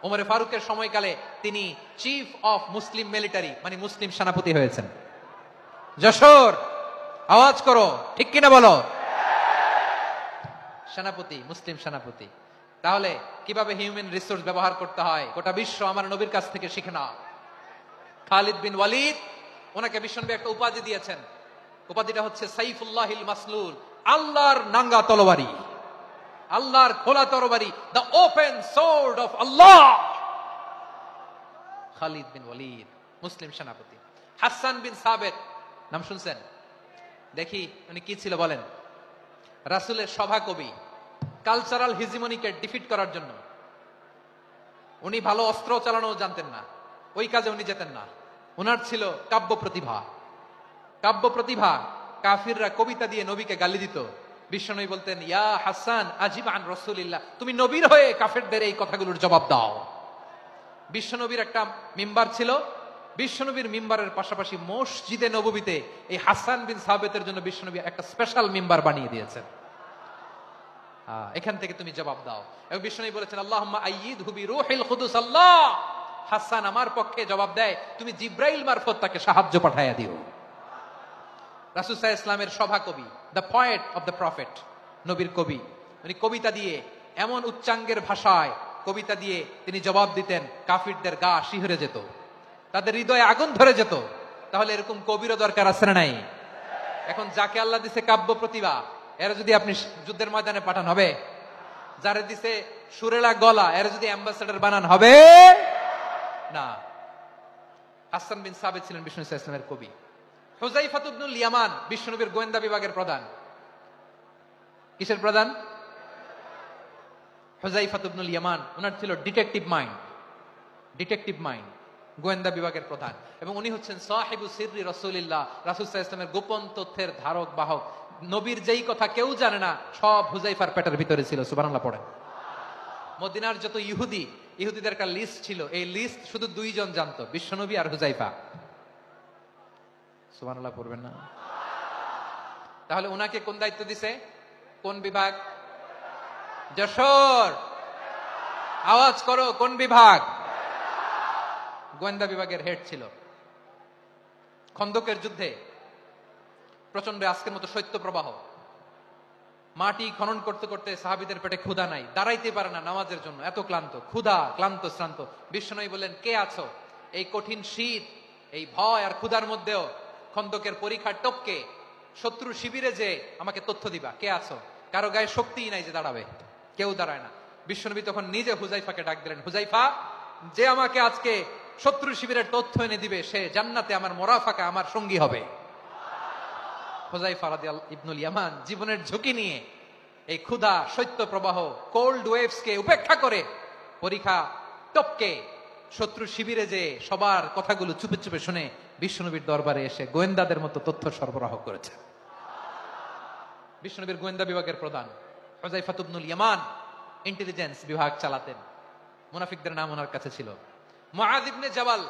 ওমর ফারুকের সময়কালে তিনি চিফ অফ মুসলিম মিলিটারি মানে মুসলিম সেনাপতি হয়েছেন। যশোর আওয়াজ করো, ঠিক কিনা বলো? সেনাপতি, মুসলিম সেনাপতি। তাহলে কিভাবে হিউম্যান রিসোর্স ব্যবহার করতে হয় গোটা বিশ্ব আমার নবীর কাছ থেকে শিখে নাও। খালিদ বিন ওয়ালিদ, ওনাকে বিশ্বনবী একটা উপাধি দিয়েছেন। উপাধিটা হচ্ছে সাইফুল্লাহিল মাসলুল, আল্লাহর নাঙ্গা তরবারি, আল্লাহর খোলা তরবারি, দ্য ওপেন সোর্ড অফ আল্লাহ। খালিদ বিন ওয়ালিদ মুসলিম সেনাপতি। হাসান বিন সাবেত নাম শুনছেন? দেখি উনি কি ছিল বলেন? রাসূলের সভা কবি, কালচারাল হিজিমনিকে ডিফিট করার জন্য উনি ভালো অস্ত্র চালানো জানতেন না, ওই কাজে উনি যেতেন না। ওনার ছিল কাব্য প্রতিভা। কাব্য প্রতিভা। কাফিররা কবিতা দিয়ে নবীকে গালি দিত। বিশ্বনবী বলতেন, ইয়া হাসান আজিব আন রাসূলিল্লাহ, তুমি নবীর হয়ে কাফেরদের এই কথাগুলোর জবাব দাও। বিশ্বনবীর একটা মিম্বার ছিল। বিশ্বনবীর মিম্বারের পাশাপাশি মসজিদে নববীতে এই হাসান বিন সাবিতের জন্য বিশ্বনবী একটা স্পেশাল মিম্বার বানিয়ে দিয়েছেন। এখান থেকে তুমি জবাব দাও। এবং বিশ্বনবী বলেছেন, আল্লাহুম্মা আইয়িদহু বিরূহিল কুদুস, আল্লাহ হাসান আমার পক্ষে জবাব দেয়, তুমি জিব্রাইল মারফত তাকে সাহায্য পাঠাইয়া দিও। রাসূল সাল্লাল্লাহু আলাইহি ওয়াসাল্লামের সভা কবি, the poet of the prophet, নবীর কবি। উনি কবিতা দিয়ে এমন উচ্চাঙ্গের ভাষায় কবিতা দিয়ে তিনি জবাব দিতেন, কাফিরদের গা শিহরে যেত, তাদের হৃদয়ে আগুন ধরে যেত। তাহলে এরকম কবিরও দরকার আছে না নাই? এখন যাকে আল্লাহ দিছে কাব্য প্রতিভা, এরা যদি আপনি যুদ্ধের ময়দানে পাঠান হবে? যারে দিছে সুরেলা গলা, এরা যদি অ্যাম্বাসেডর বানান হবে না। হাসান বিন সাবিত ছিলেন বিষ্ণু ইসলামের কবি। হুযায়ফা ইবনুল ইয়ামান বিশ্বনবীর গোয়েন্দা বিভাগের প্রধান। কিসের প্রধান? হুযায়ফা ইবনুল ইয়ামান। ওনার ছিল ডিটেকটিভ মাইন্ড। ডিটেকটিভ মাইন্ড, গোয়েন্দা বিভাগের প্রধান। এবং উনি হচ্ছেন সাহিবু সিররি রাসূলিল্লাহ, রাসূল সাল্লাল্লাহু আলাইহি ওয়াসাল্লামের গোপন তথ্যের ধারক বাহক। নবীর যেই কথা কেউ জানে না, সব হুযায়ফার পেটের ভিতরে ছিল। সুবহানাল্লাহ পড়েন। মদিনার যত ইহুদিদের একটা লিস্ট ছিল, এই লিস্ট শুধু দুইজন জানতো, বিশ্বনবী আর হুযায়ফা। সুবহানাল্লাহ পড়বেন না? তাহলে উনাকে কোন দায়িত্ব দিছে? কোন বিভাগ? যশোর, আওয়াজ করো, কোন বিভাগ? গোয়েন্দা বিভাগের হেড ছিল। খন্দকের যুদ্ধে প্রচন্ড আজকের মতো শৈত্য প্রবাহ, মাটি খনন করতে করতে সাহাবীদের পেটে ক্ষুধা নাই, দাঁড়াইতে পারে না নামাজের জন্য, এত ক্লান্ত, ক্ষুধা, ক্লান্ত, শ্রান্ত। বিশ্বনবী বললেন, কে আছো এই কঠিন শীত, এই ভয় আর ক্ষুধার মধ্যেও খন্দকের পরীক্ষার টপকে শত্রু শিবিরে যে আমাকে তথ্য দিবা, কে আছো? কারো গায়ে শক্তিই নাই যে দাঁড়াবে, কেউ দাঁড়ায় না। বিশ্বনবী তখন নিজে হুযায়ফাকে ডাক দিলেন, হুযায়ফা, যে আমাকে আজকে শত্রু শিবিরের তথ্য এনে দিবে, সে জান্নাতে আমার মোরাফাকা, আমার সঙ্গী হবে। হুযায়ফা রাদিয়াল্লাহু ইবনুল ইয়ামান জীবনের ঝুঁকি নিয়ে এই ক্ষুধা, শৈত্য প্রবাহ, কোল্ড ওয়েভস কে উপেক্ষা করে পরীক্ষা টপকে শত্রু শিবিরে যে সবার কথাগুলো চুপে চুপে শুনে বিশ্বনবীর দরবারে এসে গোয়েন্দাদের মতো তথ্য সরবরাহ করেছে। বিশ্বনবীর গোয়েন্দা বিভাগের প্রধান হুযায়ফা ইবনুল ইয়ামান ইন্টেলিজেন্স বিভাগ চালাতেন। মুনাফিকদের নাম ওনার কাছে ছিল। মুআয ইবনে জাবাল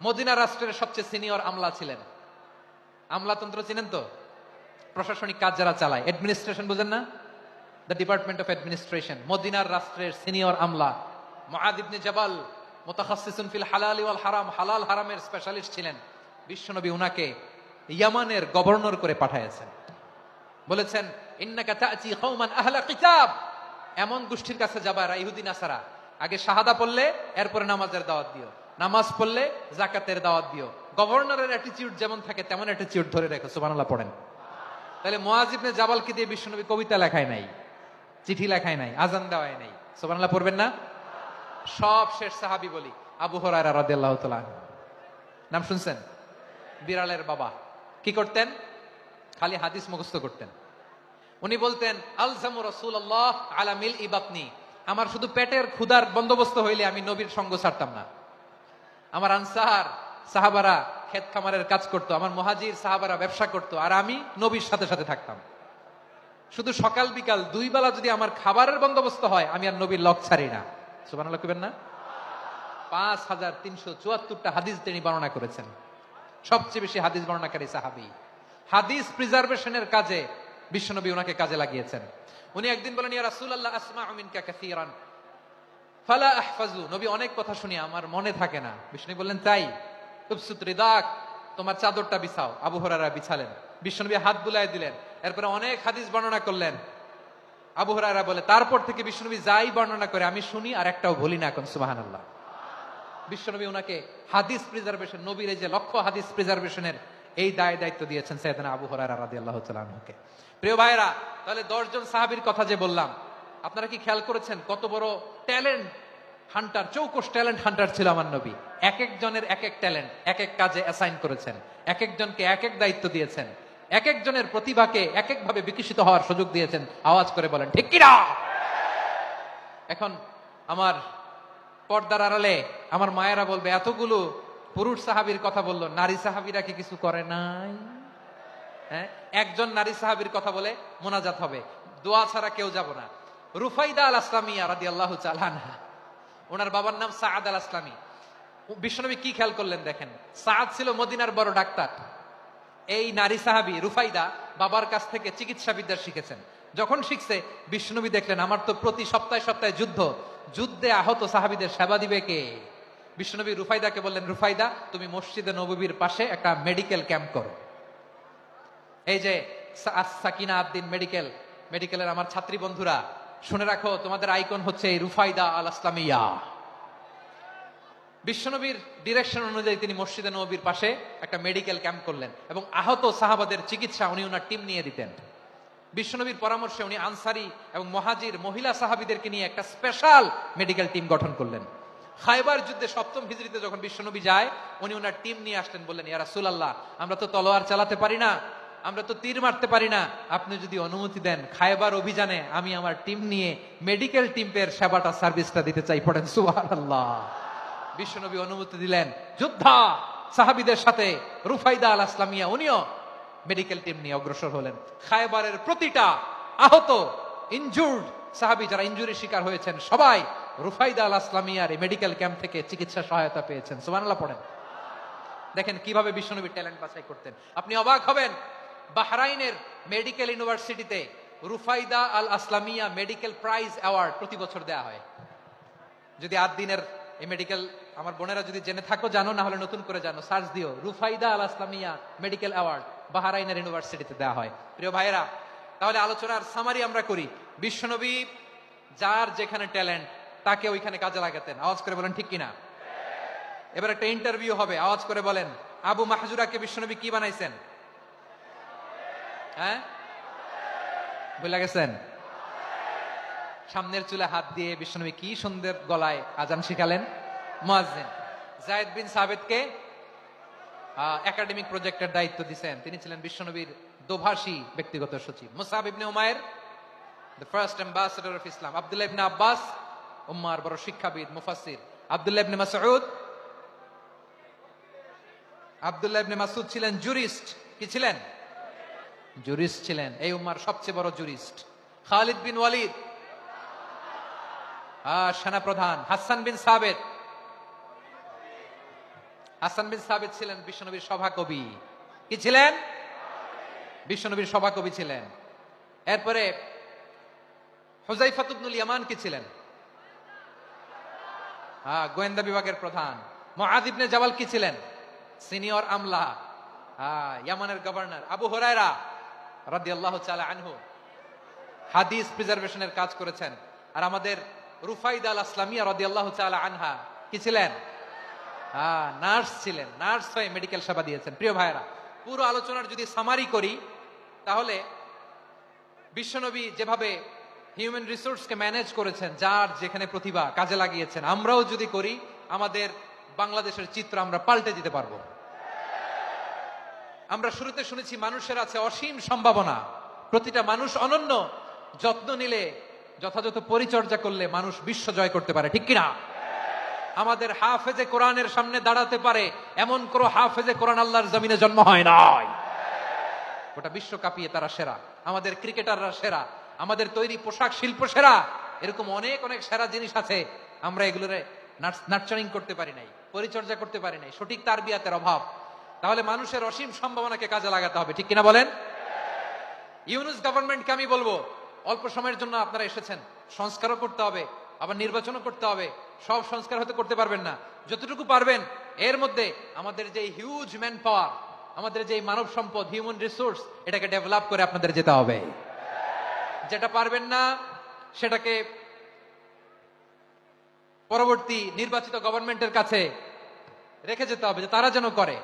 মদিনা রাষ্ট্রের সবচেয়ে সিনিয়র আমলা ছিলেন। আমলাতন্ত্র চিনেন তো? প্রশাসনিক কাজ যারা চালায়, অ্যাডমিনিস্ট্রেশন বুঝেন না? The department of administration. মদিনার রাষ্ট্রের সিনিয়র আমলা মুআয ইবনে জাবাল মুতাখাসসিসুন ফিল হালাল ওয়াল হারাম, হালাল হারামের স্পেশালিস্ট ছিলেন। বিশ্বনবী উনাকে ইয়ামানের গভর্নর করে পাঠাইছেন। বলেছেন, ইন্নাকা তা'তি কওমান আহলা কিতাব, এমন গোষ্ঠীর কাছে যাবা এরা ইহুদি নাসারা, আগে শাহাদা পড়লে এরপরে নামাজের দাওয়াত দিও, নামাজ পড়লে যাকাতের দাওয়াত দিও। গভর্নরের অ্যাটিটিউড যেমন থাকে তেমন অ্যাটিটিউড ধরে রেখো। সুবহানাল্লাহ পড়েন। তাহলে মুআয ইবনে জাবালকে দিয়ে বিশ্বনবী কবিতা লেখায় নাই, চিঠি লেখায় নাই, আজান দেওয়ায় নাই। সুবহানাল্লাহ পড়বেন না? সব শেষ সাহাবী বলি আবু হুরায়রা রাদিয়াল্লাহু তাআলা, নাম শুনছেন? বিড়ালের বাবা। কি করতেন? খালি হাদিস মুখস্থ করতেন। উনি বলতেন, আলজামু রাসূলুল্লাহ আলা মিলই বাতনি, আমার শুধু পেটের ক্ষুধার বন্দোবস্ত হইলে আমি নবীর সঙ্গ ছাড়তাম না। আমার আনসার সাহাবারা ক্ষেত খামারের কাজ করতো, আমার মুহাজির সাহাবারা ব্যবসা করতো, আর আমি নবীর সাথে সাথে থাকতাম। শুধু সকাল বিকাল দুই বেলা যদি আমার খাবারের বন্দোবস্ত হয়, আমি আর নবীর লক ছাড়ি না। সুবহানাল্লাহ কইবেন না? 5374টা হাদিস তিনি বর্ণনা করেছেন। সবচেয়ে বেশি হাদিস বর্ণনাকারী সাহাবী। হাদিস প্রিজার্ভেশনের কাজে বিশ্বনবী ওনাকে কাজে লাগিয়েছেন। উনি একদিন বলেন, ইয়া রাসূলুল্লাহ আসমাউ মিনকা কাসীরান ফালা আহফাজু, নবী অনেক কথা শুনি আমার মনে থাকে না। বিশ্বনবী বললেন, তাই? তুবসুত রিদাক, তোমার চাদরটা বিছাও। আবু হুরায়রা বিছালেন, বিশ্বনবী হাত বুলায় দিলেন, এরপরে অনেক হাদিস বর্ণনা করলেন। আবু হুরায়রা বলে, তারপর থেকে বিশ্বনবী যাই বর্ণনা করে আমি শুনি আর একটাও ভুলি না। এখন সুবহানাল্লাহ। বিশ্বনবী ওনাকে হাদিস প্রিজার্ভেশন, নবীর এই যে লক্ষ্য হাদিস প্রিজার্ভেশনের এই দায়িত্ব দিয়েছেন সাইয়েদনা আবু হুরায়রা রাদিয়াল্লাহু তাআলা আনহুকে। প্রিয় ভাইরা, তাহলে 10 জন সাহাবীর কথা যে বললাম, আপনারা কি খেয়াল করেছেন কত বড় ট্যালেন্ট হান্টার, চৌকস ট্যালেন্ট হান্টার ছিল আমার নবী। এক একজনের এক এক ট্যালেন্ট এক এক কাজে অ্যাসাইন করেছেন, এক একজনকে এক এক দায়িত্ব দিয়েছেন, এক একজনের প্রতিভাকে এক এক ভাবে বিকশিত হওয়ার সুযোগ দিয়েছেন। আওয়াজ করে বলেন ঠিক কিনা? এখন আমার পর্দার আড়ালে আমার মায়েরা বলবে, এতগুলো পুরুষ সাহাবীর কথা বললো, নারী সাহাবীরা কি কিছু করে নাই? হ্যাঁ, একজন নারী সাহাবীর কথা বলে মোনাজাত হবে, দোয়া ছাড়া কেউ যাব না। রুফাইদা আল আসলামিয়া রাদিয়াল্লাহু তাআলা আনহা, ওনার বাবার নাম সাআদ আল আসলামি। বিশ্বনবী কি খেয়াল করলেন দেখেন, সাআদ ছিল মদিনার বড় ডাক্তার। এই নারী সাহাবী রুফাইদা বাবার কাছ থেকে চিকিৎসা বিদ্যা শিখেছেন। যখন শিখছে, বিশ্বনবী দেখলেন আমার তো প্রতি সপ্তাহে সপ্তাহে যুদ্ধে আহত সাহাবীদের সেবা দিবে কে? বিশ্বনবী রুফাইদাকে বললেন, রুফাইদা তুমি মসজিদে নববীর পাশে একটা মেডিকেল ক্যাম্প করো। এই যে সাকিনা আদ্দিন মেডিকেলের আমার ছাত্রী বন্ধুরা, শুনে রাখো, তোমাদের আইকন হচ্ছে এই রুফাইদা আল আসলামিয়া। বিশ্বনবীর ডিরেকশন অনুযায়ী তিনি মসজিদে নববীর পাশে একটা মেডিকেল ক্যাম্প করলেন এবং আহত সাহাবাদের চিকিৎসা উনি ওনার টিম নিয়ে দিতেন। বিশ্বনবীর পরামর্শে উনি আনসারি এবং মুহাজির মহিলা সাহাবীদেরকে নিয়ে একটা স্পেশাল মেডিকেল টিম গঠন করলেন। খায়বার যুদ্ধে ৭ম হিজরিতে যখন বিশ্বনবী যায়, উনি ওনার টিম নিয়ে আসলেন, বললেন, ইয়া রাসূলুল্লাহ, আমরা তো তলোয়ার চালাতে পারি না, আমরা তো তীর মারতে পারি না, আপনি যদি অনুমতি দেন খায়বার অভিযানে আমি আমার টিম নিয়ে মেডিকেল টিমের সেবাটা সার্ভিসটা দিতে চাই। পড়েন সুবহানাল্লাহ। বিশ্বনবী অনুমতি দিলেন, যোদ্ধা সাহাবীদের সাথে রুফাইদা আল আসলামিয়া উনিও মেডিকেল টিম নিয়ে অগ্রসর হলেন। খায়বারের প্রতিটা আহত ইনজুর্ড সাহাবী, যারা ইনজুরি শিকার হয়েছেন, সবাই রুফাইদা আল আসলামিয়ার এই মেডিকেল ক্যাম্প থেকে চিকিৎসা সহায়তা পেয়েছেন। সুবহানাল্লাহ পড়েন। দেখেন কিভাবে বিশ্বনবী ট্যালেন্ট বাছাই করতেন। আপনি অবাক হবেন, বাহরাইনের মেডিকেল ইউনিভার্সিটিতে রুফাইদা আল আসলামিয়া মেডিকেল প্রাইজ অ্যাওয়ার্ড প্রতি বছর দেয়া হয়। যদি আদ্দিনের এই মেডিকেল আমার বোনেরা যদি জেনে থাকো জানো, না হলে নতুন করে জানো, সার্চ দিও, রুফাইদা আল আসলামিয়া মেডিকেল অ্যাওয়ার্ড বাহরাইনের ইউনিভার্সিটিতে দেওয়া হয়। প্রিয় ভাইয়েরা, তাহলে আলোচনার সামারি আমরা করি। বিশ্বনবী যার যেখানে ট্যালেন্ট তাকে ওইখানে কাজে লাগাতেন। আওয়াজ করে বলেন ঠিক কিনা? এবার একটা ইন্টারভিউ হবে, আওয়াজ করে বলেন, আবু মাহজুরাকে বিশ্বনবী কি বানাইছেন? হ্যাঁ, ভুলে গেছেন? সামনের চুলে হাত দিয়ে বিশ্বনবী কি সুন্দর গলায় আজান শিখালেন। মুয়াজ্জিন। যায়েদ বিন সাবিতকে একাডেমিক প্রজেক্টের দায়িত্ব দিয়েছেন, তিনি ছিলেন বিশ্বনবীর দোভাষী ব্যক্তিগত সচিব। Musab ibn Umair, the first ambassador of Islam. Abdullah ibn Abbas, উম্মার বড় শিক্ষাবিদ মুফাসসির। আব্দুল্লাহ ইবনে মাসউদ ছিলেন জুরিস্ট। কি ছিলেন? জুরিস্ট ছিলেন, এই উম্মার সবচেয়ে বড় জুরিস্ট। খালিদ বিন ওয়ালিদ, সেনাপ্রধান। হাসান বিন সাবিত ছিলেন বিশ্বনবীর সভাকবি। কি ছিলেন? বিশ্বনবীর সভাকবি ছিলেন। এরপরে হুযায়ফা ইবনুল ইয়ামান কি ছিলেন? গোয়েন্দা বিভাগের প্রধান। মুআয ইবনে জাবাল কি ছিলেন? সিনিয়র আমলা, ইয়ামানের গভর্নর। আবু হুরায়রা রাদিয়াল্লাহু তাআলা আনহু হাদিস প্রিজার্ভেশনের কাজ করেছেন। আর আমাদের রুফাইদা আল আসলামিয়া রাদিয়াল্লাহু তাআলা আনহা কি ছিলেন? নার্স ছিলেন, নার্স হয়ে মেডিকেল সেবা দিয়েছেন। প্রিয় ভাইয়েরা, পুরো আলোচনার যদি সামারি করি, তাহলে বিশ্বনবী যেভাবে হিউম্যান রিসোর্সকে ম্যানেজ করেছেন, যার যেখানে প্রতিভা কাজে লাগিয়েছেন, আমরাও যদি করি, আমাদের বাংলাদেশের চিত্র আমরা পাল্টে দিতে পারবো। আমরা শুরুতে শুনেছি মানুষের আছে অসীম সম্ভাবনা, প্রতিটা মানুষ অনন্য, যত্ন নিলে, যথাযথ পরিচর্যা করলে মানুষ বিশ্ব জয় করতে পারে। ঠিক কিনা? আমাদের হাফেজে কোরআনের সামনে দাঁড়াতে পারে এমন কোন হাফেজে কোরআন আল্লাহর জমিনে জন্ম হয় নাই। গোটা বিশ্ব কাঁপিয়ে তারা সেরা। আমাদের ক্রিকেটাররা সেরা, আমাদের তৈরি পোশাক শিল্প সেরা। এরকম অনেক অনেক সেরা জিনিস আছে, আমরা এগুলোরে নার্চারিং করতে পারি নাই, পরিচর্যা করতে পারি নাই, সঠিক তারবিয়াতের অভাব। তাহলে মানুষের অসীম সম্ভাবনাকে কাজে লাগাতে হবে। ঠিক কিনা বলেন? ইউনুস গভর্নমেন্টকে আমি বলবো, অল্প সময়ের জন্য আপনারা এসেছেন, সংস্কারও করতে হবে, আবার নির্বাচনও করতে হবে। সব সংস্কার হতে করতে পারবেন না, যতটুকু পারবেন এর মধ্যে আমাদের যে হিউজ ম্যান পাওয়ার, আমাদের যে মানব সম্পদ, হিউম্যান রিসোর্স, এটাকে ডেভেলপ করে আপনাদের যেতে হবে। যেটা পারবেন না সেটাকে পরবর্তী নির্বাচিত গভর্নমেন্টের কাছে রেখে যেতে হবে, যে তারা যেন করে,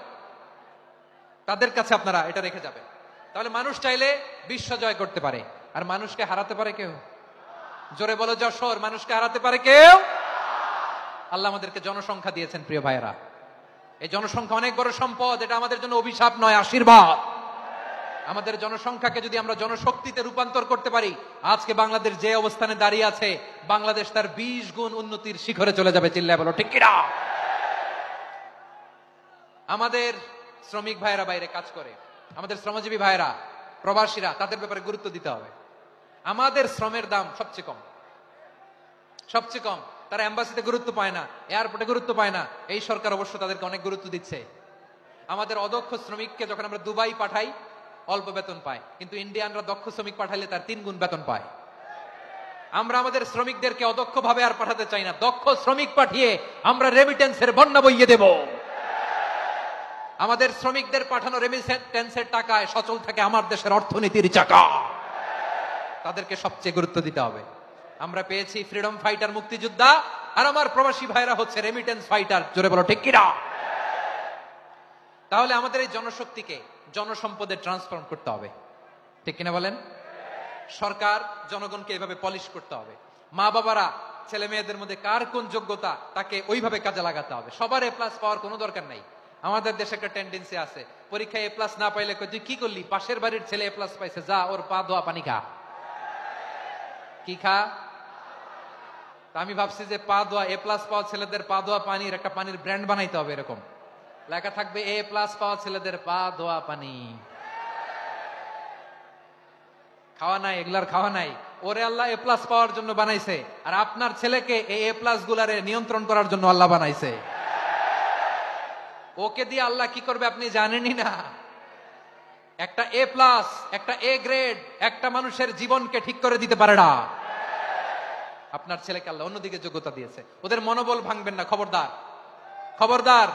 তাদের কাছে আপনারা এটা রেখে যাবেন। তাহলে মানুষ চাইলে বিশ্ব জয় করতে পারে। আর মানুষকে হারাতে পারে কেউ? জোরে বলো যশোর, মানুষকে হারাতে পারে কেউ? আল্লাহ আমাদেরকে জনসংখ্যা দিয়েছেন প্রিয় ভাইয়েরা। এই জনসংখ্যা অনেক বড় সম্পদ, এটা আমাদের জন্য অভিশাপ নয়, আশীর্বাদ। আমাদের জনসংখ্যাকে যদি আমরা জনশক্তিতে রূপান্তর করতে পারি, আজকে বাংলাদেশ যে অবস্থানে দাঁড়িয়ে আছে, বাংলাদেশ তার 20 গুণ উন্নতির শিখরে চলে যাবে। চিল্লায় বলো ঠিক কিনা? আমাদের শ্রমিক ভাইয়েরা বাইরে কাজ করে, আমাদের শ্রমজীবী ভাইয়েরা, প্রবাসীরা, তাদের ব্যাপারে গুরুত্ব দিতে হবে। আমাদের শ্রমের দাম সবচেয়ে কম, সবচেয়ে কম। তারা এম্বাসিতে গুরুত্ব পায় না, এয়ারপোর্টে গুরুত্ব পায় না। এই সরকার অবশ্য তাদেরকে অনেক গুরুত্ব দিচ্ছে। আমাদের অদক্ষ শ্রমিককে যখন আমরা দুবাই পাঠাই, অল্প বেতন পায়, কিন্তু ইন্ডিয়ানরা দক্ষ শ্রমিক পাঠাইলে তার 3 গুণ বেতন পায়। আমরা আমাদের শ্রমিকদেরকে অদক্ষ ভাবে আর পাঠাতে চাই না, দক্ষ শ্রমিক পাঠিয়ে আমরা রেমিটেন্সের বন্যা বইয়ে দেব। আমাদের শ্রমিকদের পাঠানো রেমিটেন্সের টাকায় সচল থাকে আমার দেশের অর্থনীতির চাকা। তাদেরকে সবচেয়ে গুরুত্ব দিতে হবে। আমরা পেয়েছি ফ্রিডম ফাইটার, মুক্তিযোদ্ধা, আর আমার প্রবাসী ভাইরা হচ্ছে রেমিটেন্স ফাইটার। জোরে বলো ঠিক কিনা? তাহলে আমাদের এই জনশক্তিকে জনসম্পদে ট্রান্সফর্ম করতে হবে, ঠিক কিনা বলেন? সরকার জনগণকে এভাবে পলিশ করতে হবে। মা বাবারা ছেলে মেয়েদের মধ্যে কার কোন যোগ্যতা তাকে ওইভাবে কাজে লাগাতে হবে। সবার এ প্লাস পাওয়ার কোনো দরকার নাই। আমাদের দেশে একটা টেন্ডেন্সি আছে, পরীক্ষায় এ প্লাস না পাইলে তুই কি করলি, পাশের বাড়ির ছেলে এ প্লাস পাইছে, যা ওর পা ধোয়া পানি খা। কি খা? আমি ভাবছি যে পা ধোয়া, এ প্লাস পাওয়া ছেলেদের পা ধোয়া পানির একটা পানির ব্র্যান্ড বানাইতে হবে। এরকম লেখা থাকবে, এ প্লাস পাওয়া ছেলেদের পা ধোয়া পানি। খাওয়া নাই, এগুলার খাওয়া নাই। ওরে আল্লাহ এ প্লাস পাওয়ার জন্য বানাইছে, আর আপনার ছেলেকে এই এ প্লাস গুলারে নিয়ন্ত্রণ করার জন্য আল্লাহ বানাইছে। ওকে দিয়ে আল্লাহ কি করবে আপনি জানেনই না। একটা এ প্লাস, একটা এ গ্রেড একটা মানুষের জীবনকে ঠিক করে দিতে পারে না। আপনার ছেলেকে আল্লাহ অন্যদিকে যোগ্যতা দিয়েছে। ওদের মনোবল ভাঙবেন না, খবরদার, খবরদার।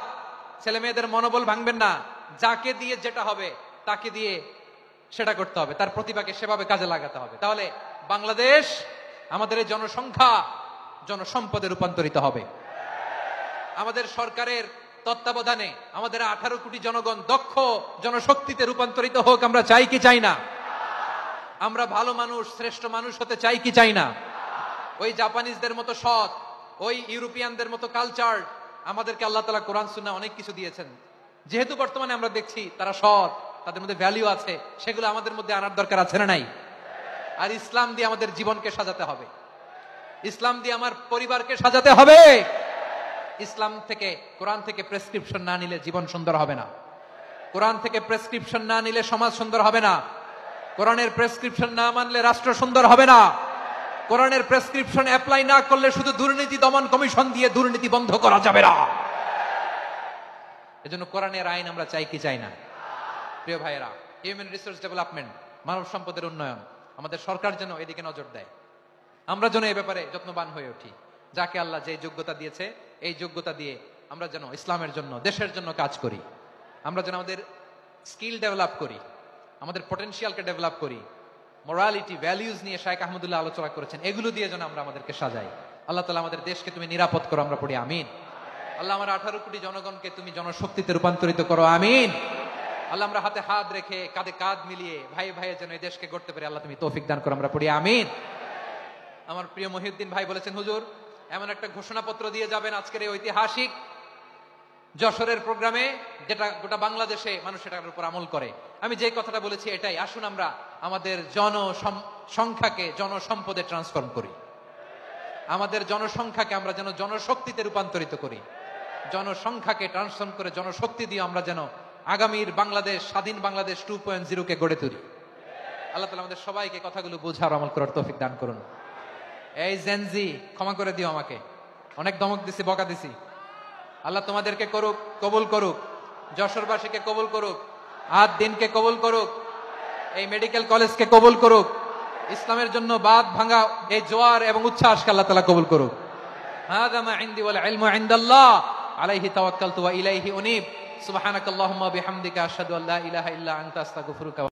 ছেলে মেয়েদের মনোবল ভাঙবেন না। যাকে দিয়ে যেটা হবে তাকে দিয়ে সেটা করতে হবে, তার প্রতিভাকে সেভাবে কাজে লাগাতে হবে। তাহলে বাংলাদেশ, আমাদের এই জনসংখ্যা জনসম্পদে রূপান্তরিত হবে। আমাদের সরকারের তত্ত্বাবধানে আমাদের 18 কোটি জনগণ দক্ষ জনশক্তিতে রূপান্তরিত হোক। আমরা চাই কি চাই না? আমরা ভালো মানুষ, শ্রেষ্ঠ মানুষ হতে চাই কি চাই না? ওই জাপানিজদের মতো সৎ, ওই ইউরোপিয়ানদের মতো কালচার, আমাদেরকে আল্লাহ তাআলা কোরআন সুন্নাহ অনেক কিছু দিয়েছেন। যেহেতু বর্তমানে আমরা দেখছি তারা সৎ, তাদের মধ্যে ভ্যালু আছে, সেগুলো আমাদের মধ্যে আনার দরকার আছে না নাই? আর ইসলাম দিয়ে আমাদের জীবনকে সাজাতে হবে, ইসলাম দিয়ে আমার পরিবারকে সাজাতে হবে। ইসলাম থেকে, কোরআন থেকে প্রেসক্রিপশন না নিলে জীবন সুন্দর হবে না। কোরআন থেকে প্রেসক্রিপশন না নিলে সমাজ সুন্দর হবে না। কোরআনের প্রেসক্রিপশন না মানলে রাষ্ট্র সুন্দর হবে না। কোরআনের প্রেসক্রিপশন অ্যাপ্লাই না করলে শুধু দুর্নীতি দমন কমিশন দিয়ে দুর্নীতি বন্ধ করা যাবে না। এজন্য কোরআনের আইন আমরা চাই কি চাই না? প্রিয় ভাইয়েরা, হিউম্যান রিসোর্স ডেভেলপমেন্ট, মানব সম্পদের উন্নয়ন, আমাদের সরকার যেন এদিকে নজর দেয়। আমরা যেন এই ব্যাপারে যত্নবান হয়ে উঠি। যাকে আল্লাহ যে যোগ্যতা দিয়েছে, এই যোগ্যতা দিয়ে আমরা যেন ইসলামের জন্য, দেশের জন্য কাজ করি। আমরা যেন আমাদের স্কিল ডেভেলপ করি, আমাদের পটেনশিয়ালকে ডেভেলপ করি। মোরালিটি, ভ্যালিউজ নিয়ে শাইখ আহমদুল্লাহ আলোচনা করেছেন, এগুলো দিয়ে যেন আমরা আমাদেরকে সাজাই। আল্লাহ তাআলা আমাদের দেশকে তুমি নিরাপদ করো, আমরা পড়ি আমিন। আল্লাহ আমার 18 কোটি জনগণকে তুমি জনশক্তিতে রূপান্তরিত করো, আমিন। আল্লাহ আমরা হাতে হাত রেখে, কাঁধে কাঁধ মিলিয়ে ভাই ভাইয়ে যেন এই দেশকে গড়তে পারি, আল্লাহ তুমি তৌফিক দান করো, আমরা পড়ি আমিন। আমার প্রিয় মহিউদ্দিন ভাই বলেছেন, হুজুর এমন একটা ঘোষণাপত্র দিয়ে যাবেন আজকের এই ঐতিহাসিক যশোরের প্রোগ্রামে, যেটা গোটা বাংলাদেশে মানুষ এটার উপর আমল করে। আমি যে কথাটা বলেছি এটাই, আসুন আমরা আমাদের জনসংখ্যাকে জনসম্পদে ট্রান্সফর্ম করি। আমাদের জনসংখ্যাকে আমরা যেন জনশক্তিতে রূপান্তরিত করি। জনসংখ্যাকে ট্রান্সফর্ম করে জনশক্তি দিয়ে আমরা যেন আগামীর বাংলাদেশ, স্বাধীন বাংলাদেশ 2.0 কে গড়ে তুলি। আল্লাহ তাআলা আমাদের সবাইকে কথাগুলো বোঝার, আমল করার তৌফিক দান করুন। এই জেনজি, ক্ষমা করে দিও আমাকে, অনেক ধমক দিছি, বকা দিছি। আল্লাহ তোমাদেরকে করুক, কবুল করুক, যশোরবাসীকে কবুল করুক, আদ দিনকে কবুল করুক, এই মেডিকেল কলেজকে কবুল করুক, ইসলামের জন্য বাদ ভাঙা এই জোয়ার এবং উচ্ছ্বাসকে আল্লাহ তাআলা কবুল করুক। হাযা মা ইনদি ওয়াল ইলমু ইনদাল্লাহ আলাইহি তাওয়াক্কালতু ওয়া ইলাইহি উনীব। সুবহানাকাল্লাহুম্মা বিহামদিকা আশহাদু আল্লা ইলাহা ইল্লা আনতা আস্তাগফিরুকা।